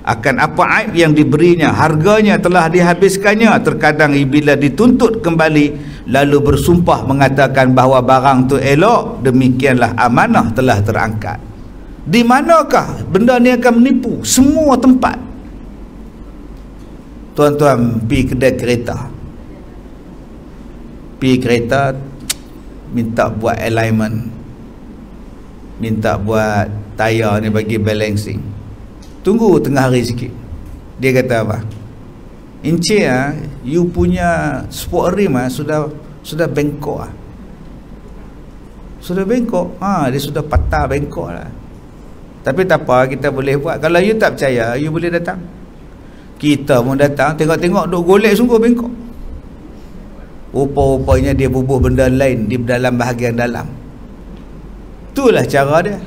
A: akan apa aib yang diberinya, harganya telah dihabiskannya. Terkadang bila dituntut kembali lalu bersumpah mengatakan bahawa barang tu elok, demikianlah amanah telah terangkat. Di manakah benda ni akan menipu? Semua tempat. Tuan-tuan pergi kedai kereta, pergi kereta, minta buat alignment, minta buat tayar ni bagi balancing. Tunggu tengah hari sikit, dia kata apa? Encik you punya sport rim sudah bengkok sudah bengkok. Dia sudah patah bengkok lah. Tapi tak apa, kita boleh buat. Kalau you tak percaya, you boleh datang. Kita pun datang, tengok-tengok duk golek sungguh bengkok. Rupa-rupanya dia bubuh benda lain di dalam bahagian dalam. Itulah cara dia.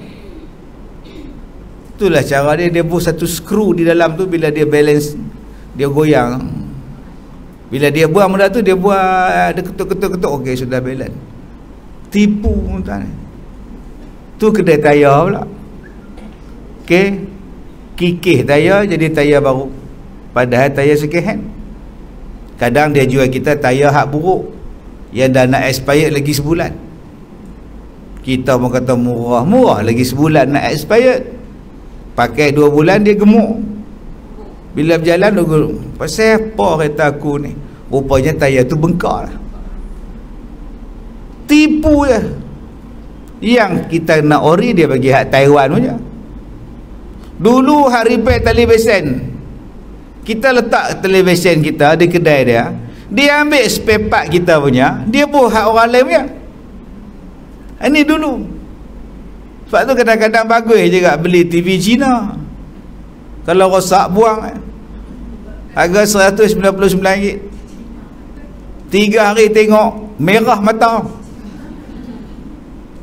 A: Itulah cara dia. Dia buat satu skru di dalam tu, bila dia balance, dia goyang. Bila dia buang benda tu, dia buat, dia ketuk-ketuk, okey sudah balance. Tipu tuan. Tu kedai tayar pula. Okey, kikih tayar jadi tayar baru, padahal tayar second hand. Kadang dia jual kita tayar hak buruk yang dah nak expired lagi sebulan. Kita pun kata murah lagi sebulan nak expired. Pakai 2 bulan dia gemuk. Bila berjalan dia pasal apa kereta aku ni? Rupanya tayar tu bengkak lah. Tipu je. Yang kita nak ori dia bagi hak Taiwan punya. Dulu hak repair television, kita letak television kita di kedai dia, dia ambil spare part kita punya, dia buat hak orang lain punya. Ini dulu. Sebab tu kadang-kadang bagus juga beli TV Cina. Kalau rosak buang. Harga RM199. 3 hari tengok merah mata.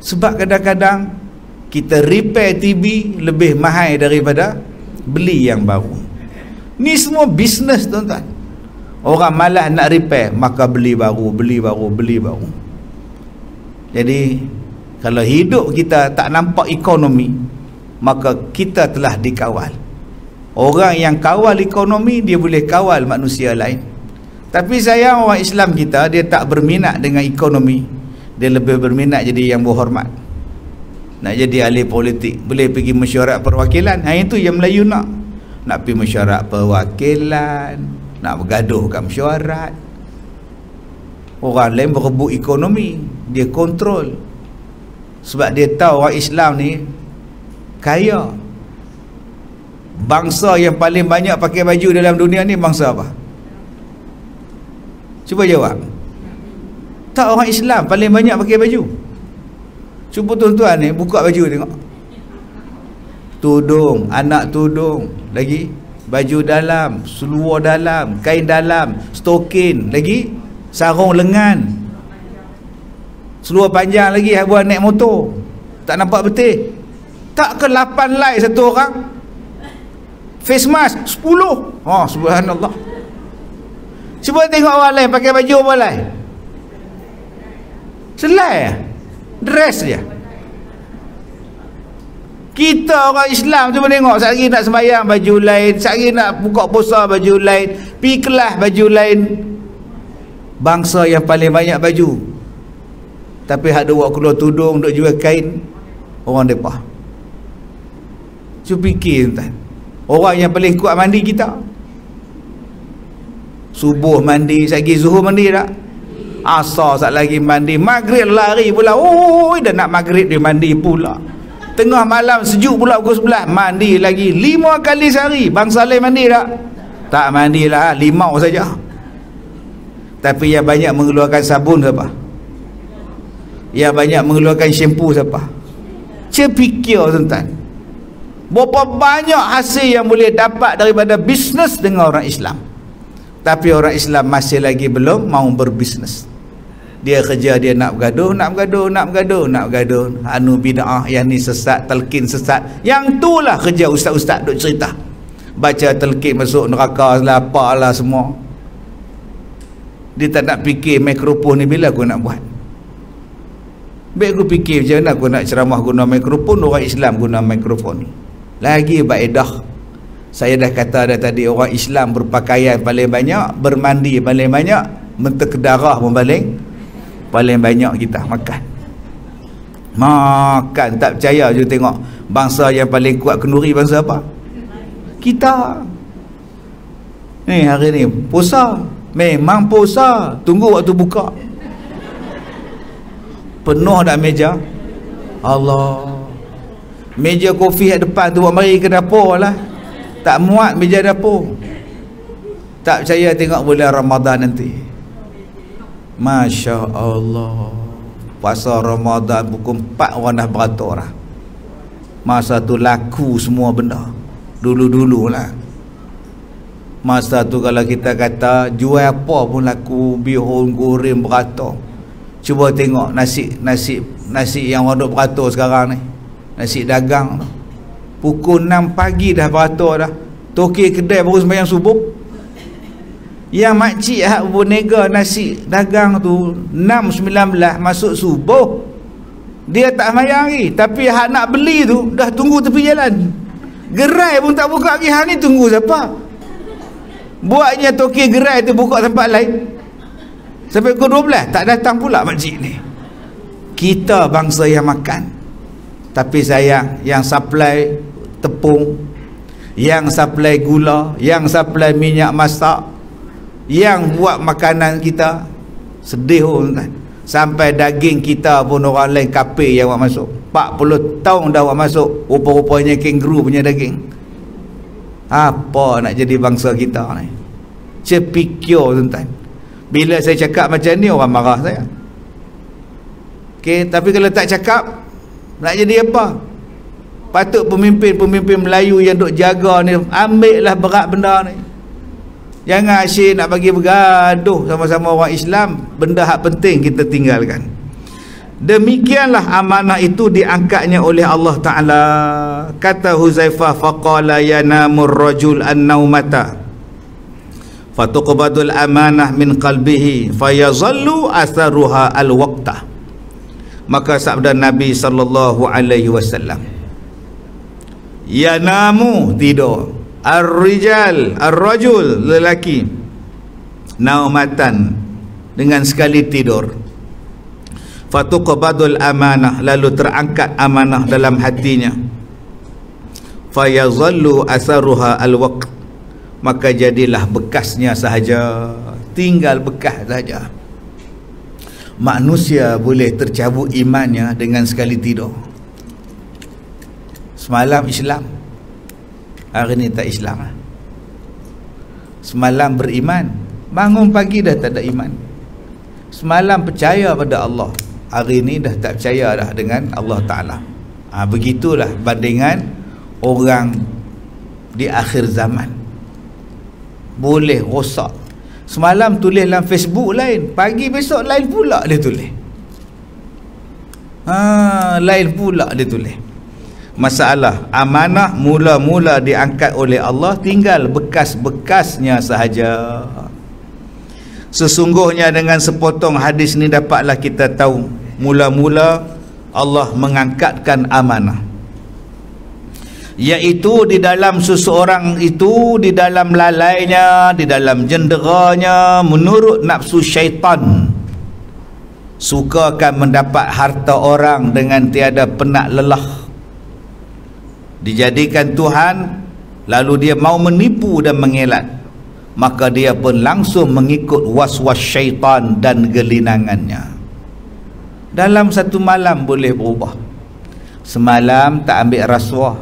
A: Sebab kadang-kadang kita repair TV lebih mahal daripada beli yang baru. Ni semua bisnes tuan-tuan. Orang malas nak repair, maka beli baru. Jadi kalau hidup kita tak nampak ekonomi, maka kita telah dikawal. Orang yang kawal ekonomi, dia boleh kawal manusia lain. Tapi sayang orang Islam kita, dia tak berminat dengan ekonomi. Dia lebih berminat jadi yang berhormat, nak jadi ahli politik, boleh pergi mesyuarat perwakilan. Itu yang Melayu nak pergi mesyuarat perwakilan, nak bergaduh kat mesyuarat. Orang lain berebut ekonomi, dia kontrol. Sebab dia tahu orang Islam ni kaya. Bangsa yang paling banyak pakai baju dalam dunia ni bangsa apa? Cuba jawab. Tak, orang Islam paling banyak pakai baju. Cuba tuan-tuan ni buka baju tengok. Tudung, anak tudung, lagi baju dalam, seluar dalam, kain dalam, stokin, lagi sarung lengan, seluar panjang lagi buat naik motor. Tak nampak betul. Tak ke 8 like satu orang. Face mask 10. Subhanallah. Cuba tengok orang lain pakai baju apa lain. Selai dress dia. Kita orang Islam cuba tengok, sehari nak sembahyang baju lain, sehari nak buka puasa baju lain, pergi kelas baju lain. Bangsa yang paling banyak baju, tapi hak duk keluar tudung, duk jual kain, orang depa. Cuba fikir tuan, orang yang paling kuat mandi kita. Subuh mandi, sehari zuhur mandi tak? Asar sat lagi mandi, maghrib lari pula. Dah nak maghrib dia mandi pula. Tengah malam sejuk pula pukul 11, mandi lagi 5 kali sehari. Bangsa lain mandi tak? Tak mandilah, 5 saja. Tapi yang banyak mengeluarkan sabun siapa? Yang banyak mengeluarkan shampoo siapa? Cepikir tuan-tuan. Berapa banyak hasil yang boleh dapat daripada bisnes dengan orang Islam. Tapi orang Islam masih lagi belum mau berbisnes. Dia kerja, dia nak bergaduh. Anu bid'ah, yang ni sesat, talqin sesat. Yang tu lah kerja ustaz-ustaz duk cerita. Baca talqin masuk neraka lah, apalah semua. Dia tak nak fikir mikrofon ni bila aku nak buat. Baik aku fikir macam mana aku nak ceramah guna mikrofon, orang Islam guna mikrofon ni. Lagi baedah. Saya dah kata dah tadi, orang Islam berpakaian paling banyak, bermandi paling banyak, mentek darah pun paling banyak kita makan. Tak percaya je tengok bangsa yang paling kuat kenduri bangsa apa? Kita. Ni hari ni puasa. Memang puasa. Tunggu waktu buka. Penuh dah meja. Allah. Meja kopi kat depan tu buat mari ke dapur lah. Tak muat meja dapur. Tak percaya tengok bulan Ramadan nanti. Masya Allah. Puasa Ramadan pukul 4 orang dah beratur lah. Masa tu laku semua benda. Dulu-dulu lah. Masa tu kalau kita kata jual apa pun laku, bihun, goreng beratur. Cuba tengok nasi yang orang duk beratur sekarang ni. Nasi dagang tu. Pukul 6 pagi dah beratur dah. Tokek kedai baru sembahyang subuh. Yang makcik hak berniaga nasi dagang tu 6.19 masuk subuh, dia tak sembahyang lagi. Tapi hak nak beli tu dah tunggu tepi jalan. Gerai pun tak buka lagi. Hak ni tunggu siapa? Buatnya tokek gerai tu buka tempat lain. Sampai pukul 12 tak datang pula makcik ni. Kita bangsa yang makan. Tapi sayang, yang supply tepung, yang supply gula, yang supply minyak masak, yang buat makanan kita, sedih pun kan. Sampai daging kita pun orang lain kapir yang buat masuk. 40 tahun dah buat masuk. Rupa-rupanya kangaroo punya daging. Apa nak jadi bangsa kita ni? Cepikyo tuan-tuan. Bila saya cakap macam ni orang marah saya. Okey, tapi kalau tak cakap nak jadi apa? Patut pemimpin Melayu yang duk jaga ni ambil lah berat benda ni. Jangan asyik nak bagi bergaduh sama-sama orang Islam. Benda hak penting kita tinggalkan. Demikianlah amanah itu diangkatnya oleh Allah Ta'ala. Kata Huzaifah, faqala yanamur rajul an-naumata fatuqbadul amanah min qalbihi fayazallu atharuha al-waqtah. Maka sabda Nabi sallallahu alaihi wasallam, yanamu tidur, ar-rajul lelaki, naumatan dengan sekali tidur, fatuqbadul amanah lalu terangkat amanah dalam hatinya, fayazallu atharuha al-waqt maka jadilah bekasnya sahaja, tinggal bekas sahaja. Manusia boleh tercabut imannya dengan sekali tidur. Semalam Islam, hari ni tak Islam. Semalam beriman, bangun pagi dah tak ada iman. Semalam percaya pada Allah, hari ni dah tak percaya dah dengan Allah Ta'ala. Begitulah bandingan orang di akhir zaman. Boleh rosak. Semalam tulis dalam Facebook lain, pagi besok lain pula dia tulis. Lain pula dia tulis. Masalah amanah mula-mula diangkat oleh Allah, tinggal bekas-bekasnya sahaja. Sesungguhnya dengan sepotong hadis ni dapatlah kita tahu mula-mula Allah mengangkatkan amanah, iaitu di dalam seseorang itu, di dalam lalainya, di dalam jenderanya, menurut nafsu syaitan, sukakan mendapat harta orang dengan tiada penat lelah. Dijadikan Tuhan, lalu dia mau menipu dan mengelat, maka dia pun langsung mengikut was-was syaitan dan gelinangannya. Dalam satu malam boleh berubah. Semalam tak ambil rasuah,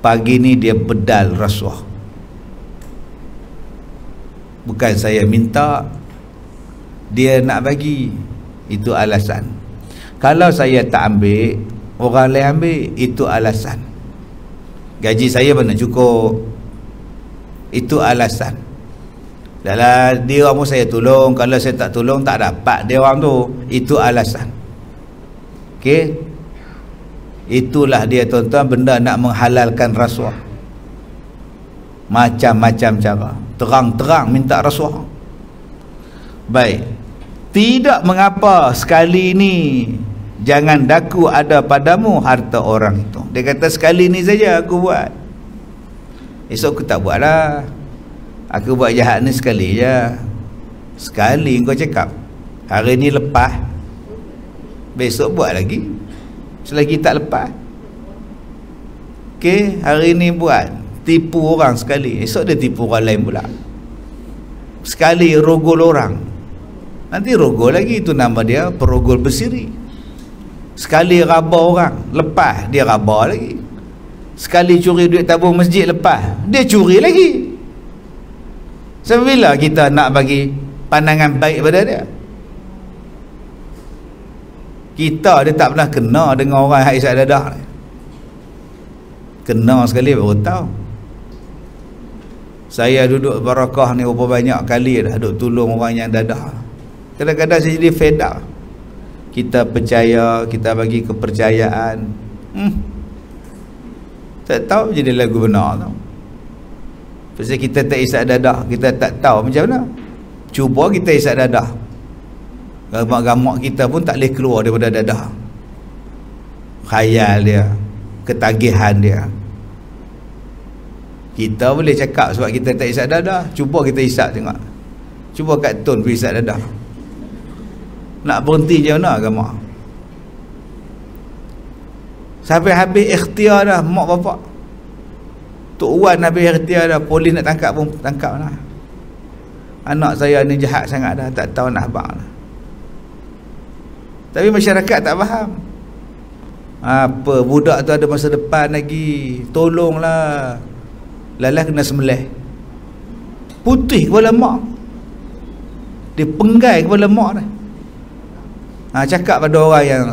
A: pagi ni dia bedal rasuah. Bukan saya minta, dia nak bagi, itu alasan. Kalau saya tak ambil, orang lain ambil, itu alasan. Gaji saya mana cukup, itu alasan. Dalam dia orang pun saya tolong, kalau saya tak tolong tak dapat dia orang tu. Itu alasan. Okey. Itulah dia tuan-tuan, benda nak menghalalkan rasuah. Macam-macam cara. Terang-terang minta rasuah. Baik. Tidak mengapa sekali ni jangan daku ada padamu harta orang itu. Dia kata sekali ni saja aku buat. Esok aku tak buat lah. Aku buat jahat ni sekali je. Sekali kau cakap. Hari ni lepas. Besok buat lagi. Selagi tak lepas. Okey, hari ni buat. Tipu orang sekali. Esok dia tipu orang lain pula. Sekali rogol orang. Nanti rogol lagi. Itu nama dia perogol bersiri. Sekali raba orang. Lepas dia raba lagi. Sekali curi duit tabung masjid, lepas dia curi lagi. Sampai bila kita nak bagi pandangan baik pada dia? Kita dia tak pernah kena dengan orang yang isap dadah ni. Kena sekali baru tahu. Saya duduk barakah ni berapa banyak kali dah duduk tolong orang yang dadah. Kadang-kadang saya jadi fed up. Kita percaya, kita bagi kepercayaan. Tak tahu jadi lagu benar tau. Pasal kita tak isap dadah, kita tak tahu macam mana. Cuba kita isap dadah. Gamak-gamak kita pun tak boleh keluar daripada dadah. Khayal dia, ketagihan dia. Kita boleh cakap sebab kita tak isap dadah. Cuba kita isap tengok. Cuba kat Tun pergi isap dadah. Nak berhenti je mana gamak. Sampai habis ikhtiar dah mak bapak. Tok Wan habis ikhtiar dah, polis nak tangkap pun tangkap lah. Anak saya ni jahat sangat dah, tak tahu nak abang lah. Tapi masyarakat tak faham. Apa budak tu ada masa depan lagi, tolonglah. Lalah kena sembelih. Putih kepala mak. Dia penggai kepala mak ni. Cakap pada orang yang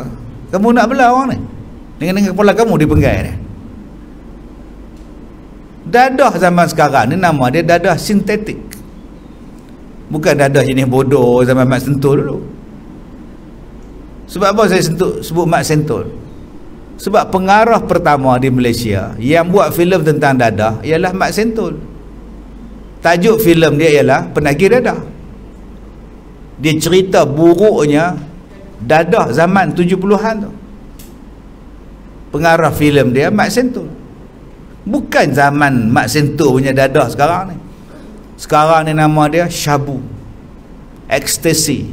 A: kamu nak belah orang ni dengan kepala kamu dipenggai dia. Dadah zaman sekarang ni nama dia dadah sintetik. Bukan dadah jenis bodoh zaman Mat Sentul dulu. Sebab apa saya sebut Mat Sentul? Sebab pengarah pertama di Malaysia yang buat filem tentang dadah ialah Mat Sentul. Tajuk filem dia ialah Penagih Dadah. Dia cerita buruknya dadah zaman 70-an tu. Pengarah filem dia Mat Sentul. Bukan zaman Mat Sentul punya dadah sekarang ni. Sekarang ni nama dia syabu, ekstasi,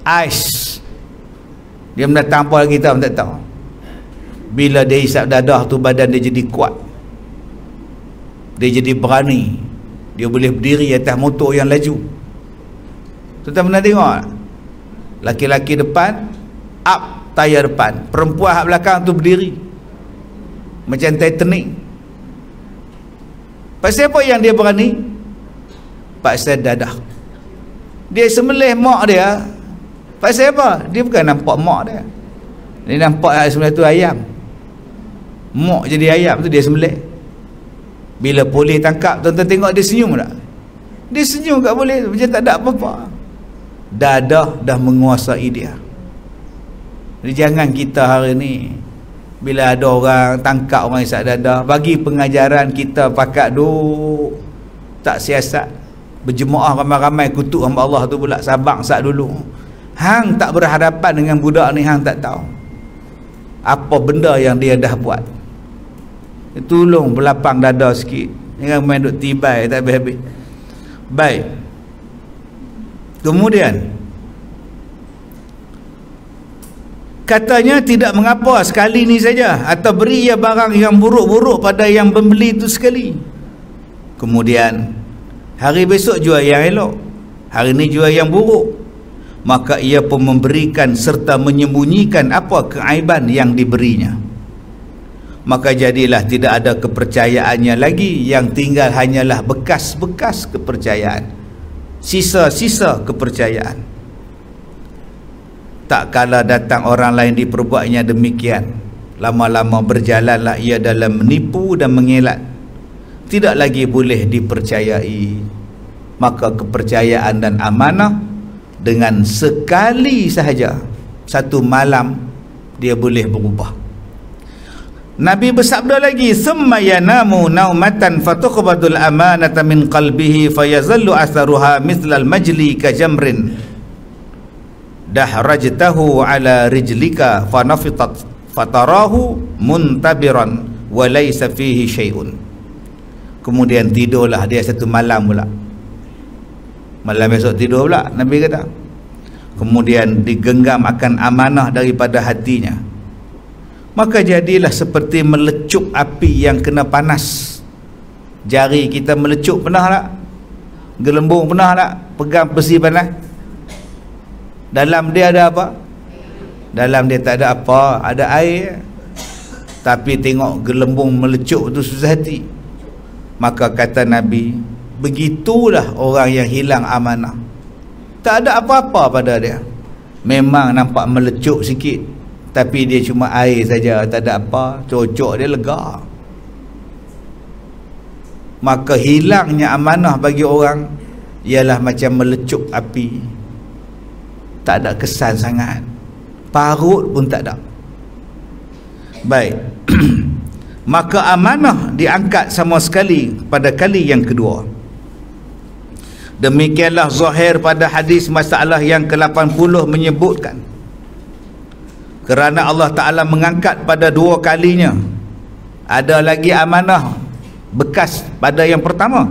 A: ais. Dia mendatang apa lagi kita pun tak tahu. Bila dia hisap dadah tu, badan dia jadi kuat, dia jadi berani, dia boleh berdiri atas motor yang laju. Tuan-tuan pernah tengok laki-laki depan up tayar depan, perempuan hak belakang tu berdiri macam Titanic. Pasal apa yang dia berani? Pasal dadah. Dia sembelih mak dia. Pasal apa? Dia bukan nampak mak dia, dia nampak sebelah tu ayam. Mak jadi ayam tu dia sembelih. Bila polis tangkap, tuan-tuan tengok dia senyum tak? Dia senyum kat polis macam tak ada apa-apa. Dadah dah menguasai dia. Jadi jangan kita hari ni bila ada orang tangkap orang isap dadah, bagi pengajaran kita pakat duk tak siasat, berjemaah ramai-ramai kutuk hamba Allah tu pula, sabak sat dulu. Hang tak berhadapan dengan budak ni, hang tak tahu apa benda yang dia dah buat. Tolong berlapang dada sikit, jangan main duk tibai tak habis-habis. Baik. Kemudian katanya tidak mengapa sekali ni saja, atau beri ia barang yang buruk-buruk pada yang membeli itu sekali. Kemudian hari besok jual yang elok, hari ni jual yang buruk. Maka ia pun memberikan serta menyembunyikan apa keaiban yang diberinya. Maka jadilah tidak ada kepercayaannya lagi, yang tinggal hanyalah bekas-bekas kepercayaan, sisa-sisa kepercayaan. Tak kala datang orang lain diperbuatnya demikian, lama-lama berjalanlah ia dalam menipu dan mengelak, tidak lagi boleh dipercayai. maka kepercayaan dan amanah dengan sekali sahaja, satu malam, dia boleh berubah. Nabi bersabda lagi, summa yanamu naumatan fatuqbadul amanata min qalbihi fayazallu atharuha mithlal majli ka jamrin dahrajtahu ala rijlika fanafitat fatarahu muntabiran wa laysa fihi syai'un. Kemudian tidurlah dia satu malam pula. Malam esok tidur pula, Nabi kata. Kemudian digenggam akan amanah daripada hatinya. Maka jadilah seperti melecup api yang kena panas. Jari kita melecup, pernah tak? Gelembung pernah tak? Pegang besi panas. Dalam dia ada apa? Dalam dia tak ada apa, ada air. Tapi tengok gelembung melecup tu susah hati. Maka kata Nabi, begitulah orang yang hilang amanah. Tak ada apa-apa pada dia. Memang nampak melecup sikit, tapi dia cuma air saja, tak ada apa, cocok dia lega. Maka hilangnya amanah bagi orang ialah macam melecup api. Tak ada kesan sangat, parut pun tak ada. Baik. Maka amanah diangkat sama sekali pada kali yang kedua. Demikianlah zahir pada hadis masalah yang ke-80 menyebutkan, kerana Allah Ta'ala mengangkat pada dua kalinya. Ada lagi amanah bekas pada yang pertama,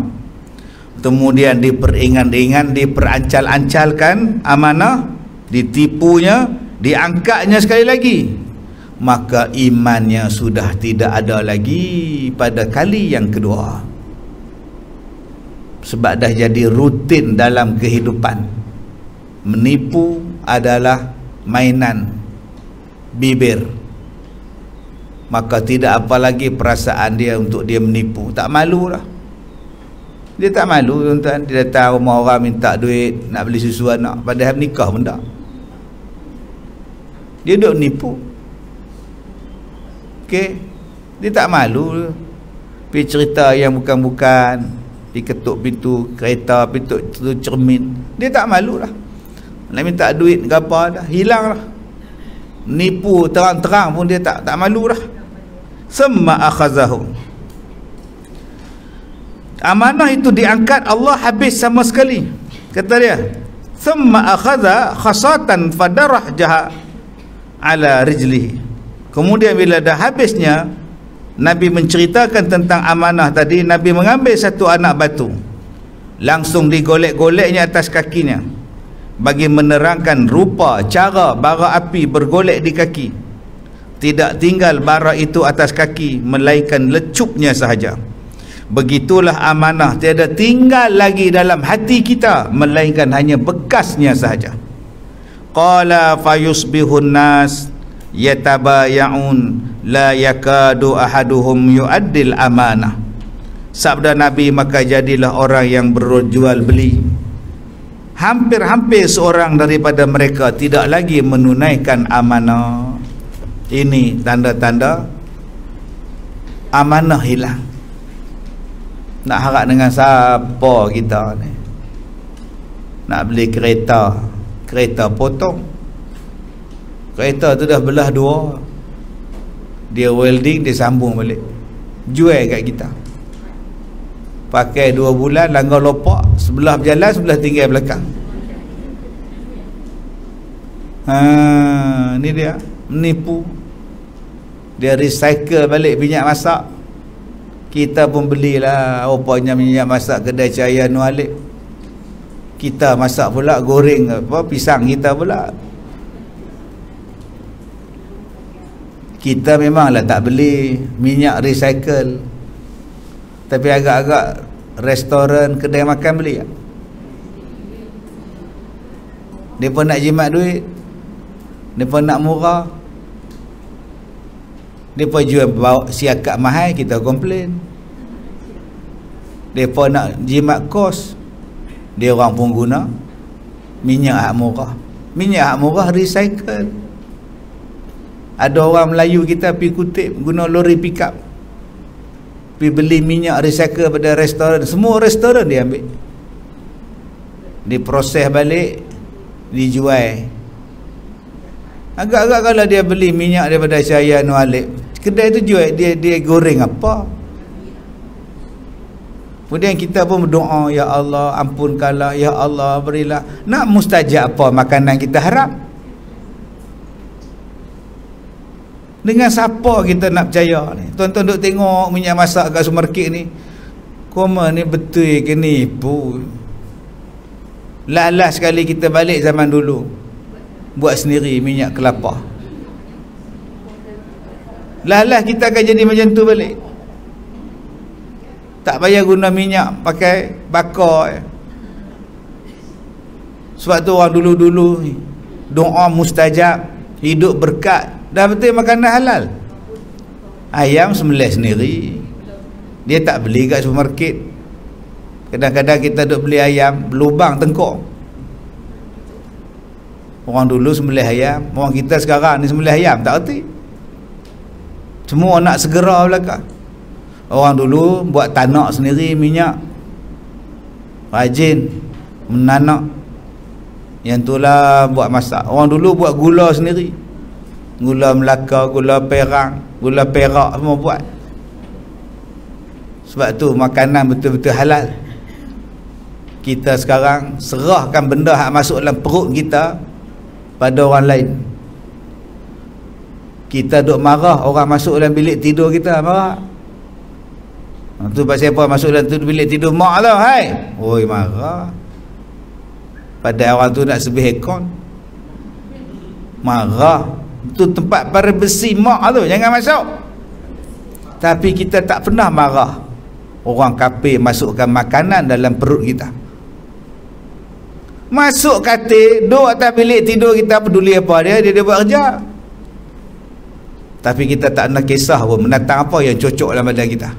A: kemudian diperingat-ingat, diperancal-ancalkan amanah, ditipunya, diangkatnya sekali lagi. Maka imannya sudah tidak ada lagi pada kali yang kedua, sebab dah jadi rutin dalam kehidupan. Menipu adalah mainan bibir. Maka tidak apa lagi perasaan dia untuk dia menipu. Tak malu lah. Dia tak malu, tuan-tuan. Dia datang rumah orang minta duit nak beli susu anak, padahal nikah pun tak. Dia duk nipu. Okey, dia tak malu. Pergi cerita yang bukan-bukan, ketuk pintu kereta, pintu cermin, dia tak malu lah. Nak minta duit ke apa dah, hilang lah. Nipu terang-terang pun dia tak malu lah. Summa akhazahu, amanah itu diangkat, Allah habis sama sekali. Kata dia, summa akhaza khasatan fadarah jaha ala rijlihi. Kemudian bila dah habisnya, Nabi menceritakan tentang amanah tadi. Nabi mengambil satu anak batu, langsung digolek-goleknya atas kakinya, bagi menerangkan rupa cara bara api bergolek di kaki. Tidak tinggal bara itu atas kaki, melainkan lecupnya sahaja. Begitulah amanah, tiada tinggal lagi dalam hati kita, melainkan hanya bekasnya sahaja. Qala fayusbihun nas yatabaya'un la yakadu ahaduhum yu'addil amanah. Sabda Nabi, maka jadilah orang yang berjual beli, hampir-hampir seorang daripada mereka tidak lagi menunaikan amanah. Ini tanda-tanda amanah hilang. Nak harap dengan siapa kita ni? Nak beli kereta, kereta potong. Kereta tu dah belah dua, dia welding, dia sambung balik, jual kat kita. Pakai 2 bulan, langgar lopak, sebelah berjalan, sebelah tinggal belakang. Ni dia menipu. Dia recycle balik minyak masak. Kita pun belilah rupanya minyak masak kedai Cahaya Nur Alif. Kita masak pula, goreng apa pisang kita pula. Kita memanglah tak beli minyak recycle, tapi agak-agak restoran, kedai makan beli tak? Dia pun nak jimat duit, dia pun nak murah, dia pun jual bawa siakat mahal, kita komplain. Dia pun nak jimat kos, dia orang pun guna minyak hak murah. Minyak hak murah recycle. Ada orang Melayu kita pergi kutip guna lori pickup, pergi beli minyak recycle pada restoran. Semua restoran dia ambil. diproses balik, dijual. Agak-agak kalau dia beli minyak daripada Syariah Nur Alif, kedai tu jual, dia goreng apa. Kemudian kita pun berdoa, ya Allah ampunkanlah, ya Allah berilah. Nak mustajab apa makanan kita harap? Dengan siapa kita nak percaya ni? Tuan-tuan duk tengok minyak masak kat supermarket ni, koma ni betul ke ni pun. Last sekali kita balik zaman dulu, buat sendiri minyak kelapa. Last kita akan jadi macam tu balik. Tak payah guna minyak, pakai bakar. Sebab tu orang dulu-dulu ni doa mustajab, hidup berkat, dah betul makanan halal. Ayam sembelih sendiri, dia tak beli kat supermarket. Kadang-kadang kita duk beli ayam berlubang tengkok. Orang dulu sembelih ayam, orang kita sekarang ni sembelih ayam tak erti. Semua nak segera belakang. Orang dulu buat tanak sendiri minyak, rajin menanak, yang itulah buat masak. Orang dulu buat gula sendiri, gula Melaka, gula Perak, gula Perak semua buat. Sebab tu makanan betul-betul halal. Kita sekarang serahkan benda yang masuk dalam perut kita pada orang lain. Kita duk marah orang masuk dalam bilik tidur kita, marah. Tu pasal siapa masuk dalam tu bilik tidur, mak lah, hai. Oi, marah. Padahal orang tu nak sebih aircon, marah. Tu tempat para besi mak tu, jangan masuk. Tapi kita tak pernah marah orang kafir masukkan makanan dalam perut kita. Masuk katil, duduk atas bilik tidur kita, peduli apa dia buat kerja. Tapi kita tak nak kisah pun menatang apa yang cocok dalam badan kita.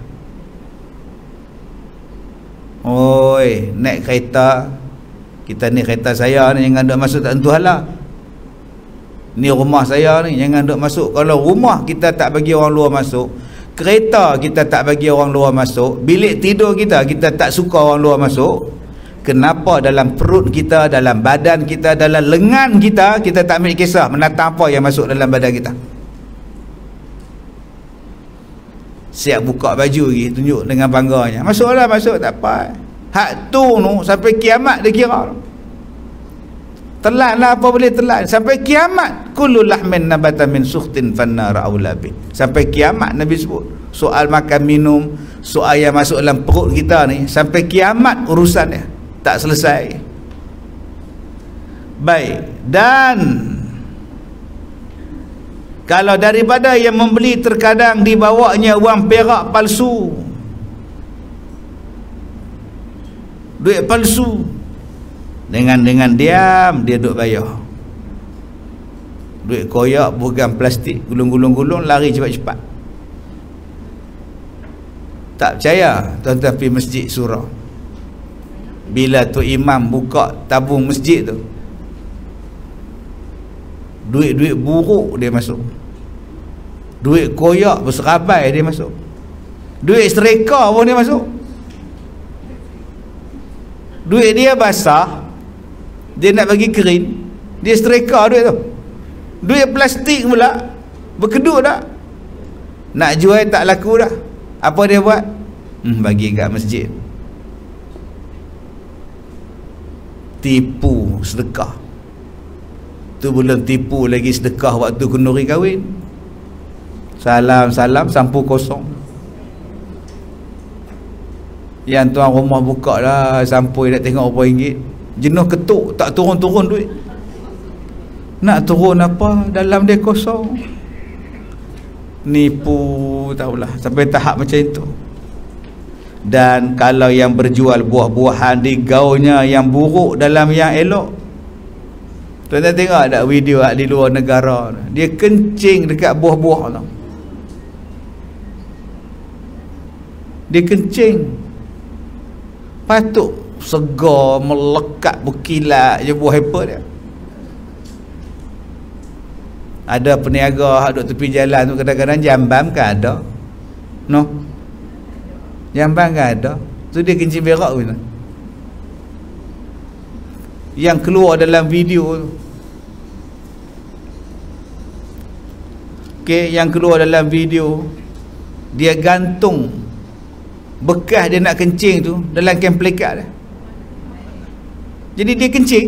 A: Oi, naik kereta, kita ni kereta saya ni, jangan duk masuk tak tentu halal. Ni rumah saya ni, jangan duk masuk. Kalau rumah kita tak bagi orang luar masuk, kereta kita tak bagi orang luar masuk, bilik tidur kita tak suka orang luar masuk, kenapa dalam perut kita, dalam badan kita, dalam lengan kita, kita tak ambil kisah menatang apa yang masuk dalam badan kita? Siap buka baju lagi, tunjuk dengan bangganya, masuklah, masuk, tak apa. Hak tu sampai kiamat dia kira. Telan lah apa boleh telan sampai kiamat. Kullu lahmin nabata min sukhtin fannar aula bi. Sampai kiamat Nabi sebut. Soal makan minum, soal yang masuk dalam perut kita ni, sampai kiamat urusan dia, tak selesai. Baik, dan kalau daripada yang membeli terkadang dibawanya wang perak palsu, duit palsu, dengan diam dia duk bayar. Duit koyak bukan plastik, gulung-gulung lari cepat-cepat. Tak percaya, tuan-tuan pergi masjid surau. Bila tu imam buka tabung masjid tu, duit-duit buruk dia masuk, duit koyak berserabai dia masuk, duit sereka pun dia masuk. Duit dia basah, dia nak bagi kering, dia sereka duit tu. Duit plastik pula berkedut dah, nak jual tak laku dah. Apa dia buat? Bagi kat masjid. Tipu sedekah. Tu belum tipu lagi sedekah waktu kenduri kahwin. Salam sampu kosong. Yang tuan rumah buka lah sampui, nak tengok berapa ringgit. Jenuh ketuk, tak turun-turun duit. Nak turun apa, dalam dia kosong. Nipu, tahulah, sampai tahap macam itu. Dan kalau yang berjual buah-buahan digaunya yang buruk dalam yang elok. Tuan-tuan tengok ada video di luar negara, dia kencing dekat buah-buah tu. Dia kencing, patut segar, melekat, berkilat je buah apple dia. Ada peniaga duduk tepi jalan tu, kadang-kadang jambam kan ada, no, jambam kan ada, tu dia kencing berak pun. yang keluar dalam video tu. Okey, yang keluar dalam video, dia gantung bekas dia nak kencing tu dalam kem plekat dia. Jadi dia kencing,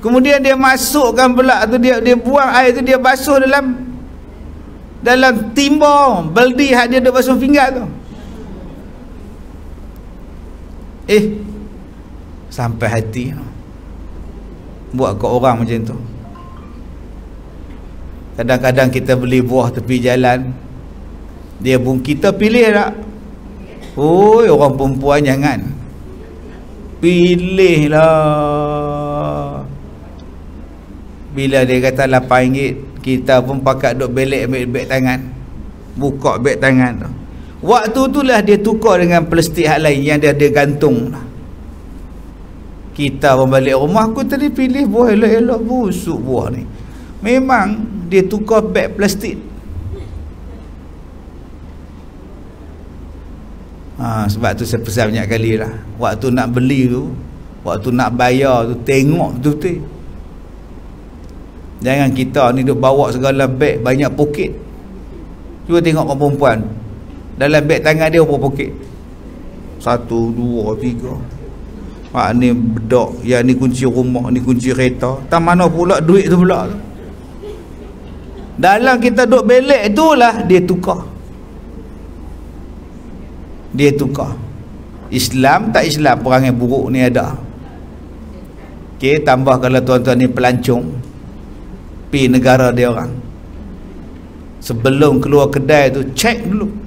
A: kemudian dia masukkan pula tu, dia buang air tu, dia basuh dalam timba baldi hak dia duk basuh pinggan tu. Sampai hati buat kat orang macam tu. Kadang-kadang kita beli buah tepi jalan, dia pun kita pilih tak? Oi, orang perempuan jangan pilihlah. Bila dia kata RM8, kita pun pakat duk belek ambil beg tangan, buka beg tangan tu. Waktu itulah dia tukar dengan plastik hal lain yang dia gantung. Kita pun balik rumah, aku tadi pilih buah elok-elok, busuk buah ni. Memang dia tukar beg plastik. Sebab tu saya pesan banyak kali lah, waktu nak beli tu, waktu nak bayar tu, tengok betul-betul. Jangan kita ni duk bawa segala beg banyak poket. Cuba tengok orang perempuan, dalam beg tangan dia berapa poket? 1, 2, 3. Ni bedak, yang ni kunci rumah, ni kunci kereta. Tak mana pula duit tu pula tu. Dalam kita duk belek itulah dia tukar. Dia tukar. Islam tak Islam, perangai buruk ni ada. Okey, tambah kalau tuan-tuan ni pelancong pi negara dia orang, sebelum keluar kedai tu cek dulu.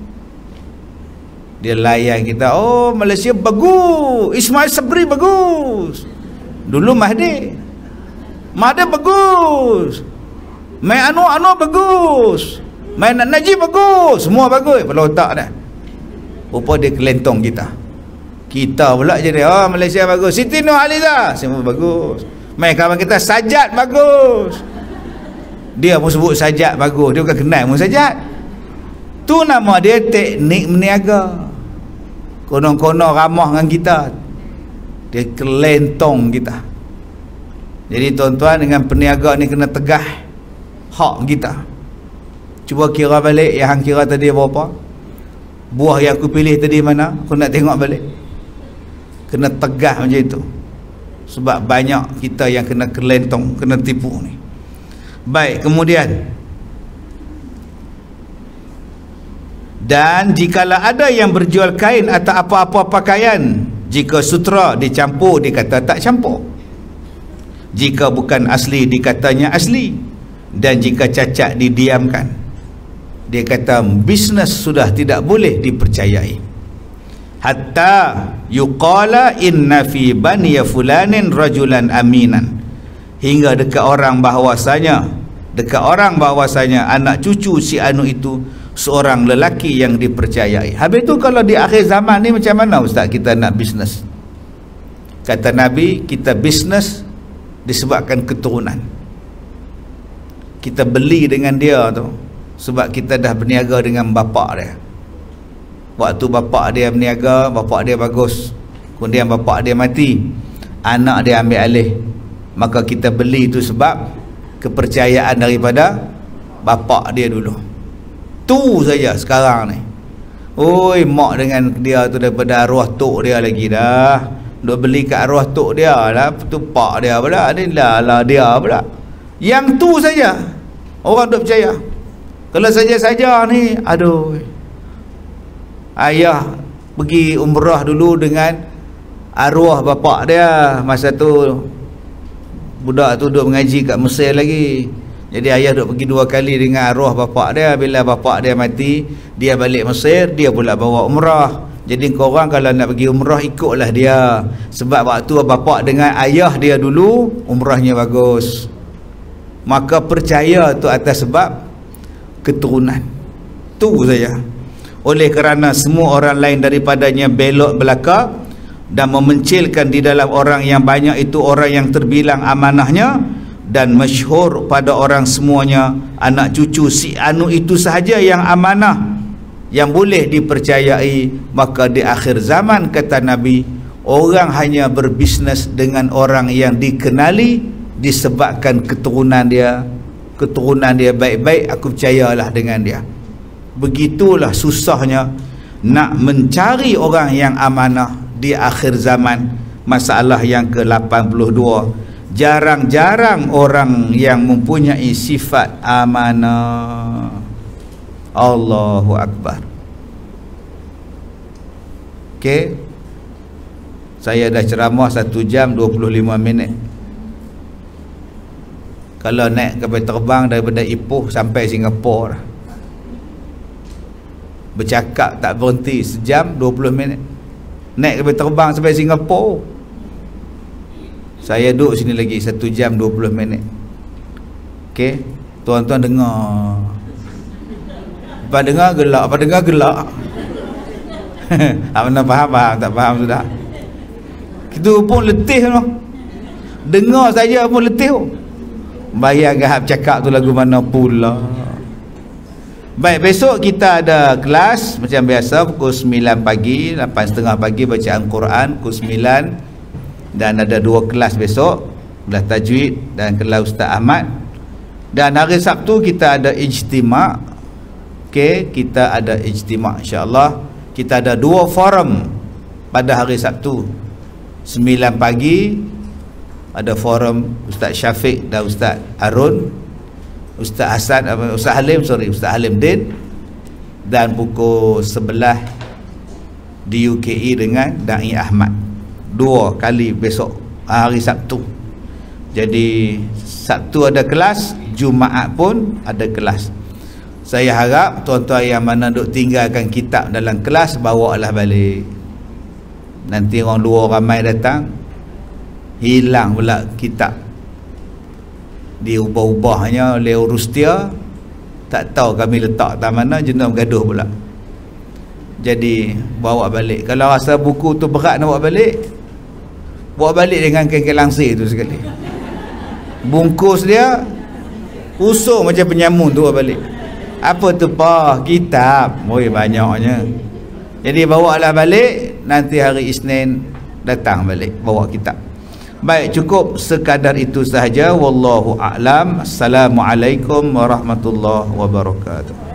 A: Dia layan kita, oh Malaysia bagus, Ismail Sabri bagus, dulu Mahdi bagus, main Anwar bagus, main Najib bagus, semua bagus. Pada otak dah rupa dia kelentong kita pula jadi, oh Malaysia bagus, Siti Nurhaliza semua bagus, main kawan kita Sajat bagus, dia pun sebut Sajat bagus, dia bukan kenal pun Sajat. Tu nama dia teknik meniaga. Konon-konon ramah dengan kita, dia kelentong kita. Jadi tuan-tuan, dengan peniaga ni kena tegah hak kita. Cuba kira balik yang hang kira tadi berapa, buah yang aku pilih tadi mana, aku nak tengok balik. Kena tegah macam itu. Sebab banyak kita yang kena kelentong, kena tipu ni. Baik, kemudian, dan jikalau ada yang berjual kain atau apa-apa pakaian, jika sutra dicampur dikata tak campur, jika bukan asli dikatanya asli, dan jika cacat didiamkan, dia kata bisnes sudah tidak boleh dipercayai. Hatta yuqala inna fi bani fulanin rajulan aminan, hingga dekat orang bahawasanya anak cucu si anu itu seorang lelaki yang dipercayai. Habis tu kalau di akhir zaman ni macam mana ustaz kita nak bisnes? Kata Nabi, kita bisnes disebabkan keturunan. Kita beli dengan dia tu sebab kita dah berniaga dengan bapak dia. Waktu bapak dia berniaga, bapak dia bagus, kemudian bapak dia mati, anak dia ambil alih, maka kita beli tu sebab kepercayaan daripada bapak dia dulu. Tu saja sekarang ni. Oi, mak dengan dia tu daripada arwah tok dia lagi dah. Duk beli kat arwah tok dia lah, tu pak dia pula, ni lah dia pula. Yang tu saja orang duk percaya. Kalau saja-saja ni, aduh, ayah pergi umrah dulu dengan arwah bapak dia. Masa tu budak tu duk mengaji kat Mesir lagi. Jadi ayah duk pergi 2 kali dengan arwah bapak dia. Bila bapak dia mati, dia balik Mesir, dia pula bawa umrah. Jadi korang kalau nak pergi umrah, ikutlah dia. Sebab waktu bapak dengan ayah dia dulu, umrahnya bagus. Maka percaya tu atas sebab keturunan. Tu saja. Oleh kerana semua orang lain daripadanya belok belaka dan memencilkan di dalam orang yang banyak itu orang yang terbilang amanahnya, dan masyhur pada orang semuanya anak cucu si anu itu sahaja yang amanah, yang boleh dipercayai. Maka di akhir zaman, kata Nabi, Orang hanya berbisnes dengan orang yang dikenali disebabkan keturunan dia baik-baik, aku percayalah dengan dia. Begitulah susahnya nak mencari orang yang amanah di akhir zaman. Masalah yang ke-82, jarang-jarang orang yang mempunyai sifat amanah. Allahu Akbar. Okey, saya dah ceramah 1 jam 25 minit. Kalau naik kapal terbang daripada Ipoh sampai Singapura, bercakap tak berhenti sejam 20 minit. Naik kapal terbang sampai Singapura, saya duduk sini lagi 1 jam 20 minit. Okey, tuan-tuan dengar. Apa dengar gelak, apa dengar gelak. Apa nak faham, tak faham sudah. Itu pun letih tu. Dengar saja pun letih. Bayangkan cakap tu lagu mana pula. Baik, besok kita ada kelas macam biasa pukul 9 pagi, 8.30 pagi bacaan Quran, pukul 9. Dan ada 2 kelas besok, kelas tajwid dan kelas Ustaz Ahmad. Dan hari Sabtu kita ada ijtima'. Okey, kita ada ijtima' insya-Allah. Kita ada 2 forum pada hari Sabtu. 9 pagi ada forum Ustaz Syafiq dan Ustaz Harun, Ustaz Halim Din. Dan pukul 11 di UKE dengan Da'i Ahmad. 2 kali besok hari Sabtu. Jadi Sabtu ada kelas, Jumaat pun ada kelas. Saya harap tuan-tuan yang mana duk tinggalkan kitab dalam kelas, bawalah balik. Nanti orang luar ramai datang, hilang pula kitab, diubah-ubahnya oleh urus dia, tak tahu kami letak tak mana, jenis gaduh pula. Jadi bawa balik. Kalau rasa buku tu berat nak bawa balik dengan kain langsir tu sekali. Bungkus dia usung macam penyamun tu, bawa balik. Apa tu pak? Kitab. Oi, banyaknya. Jadi bawalah balik. Nanti hari Isnin datang balik bawa kitab. Baik, cukup sekadar itu sahaja. Wallahu a'lam. Assalamualaikum warahmatullahi wabarakatuh.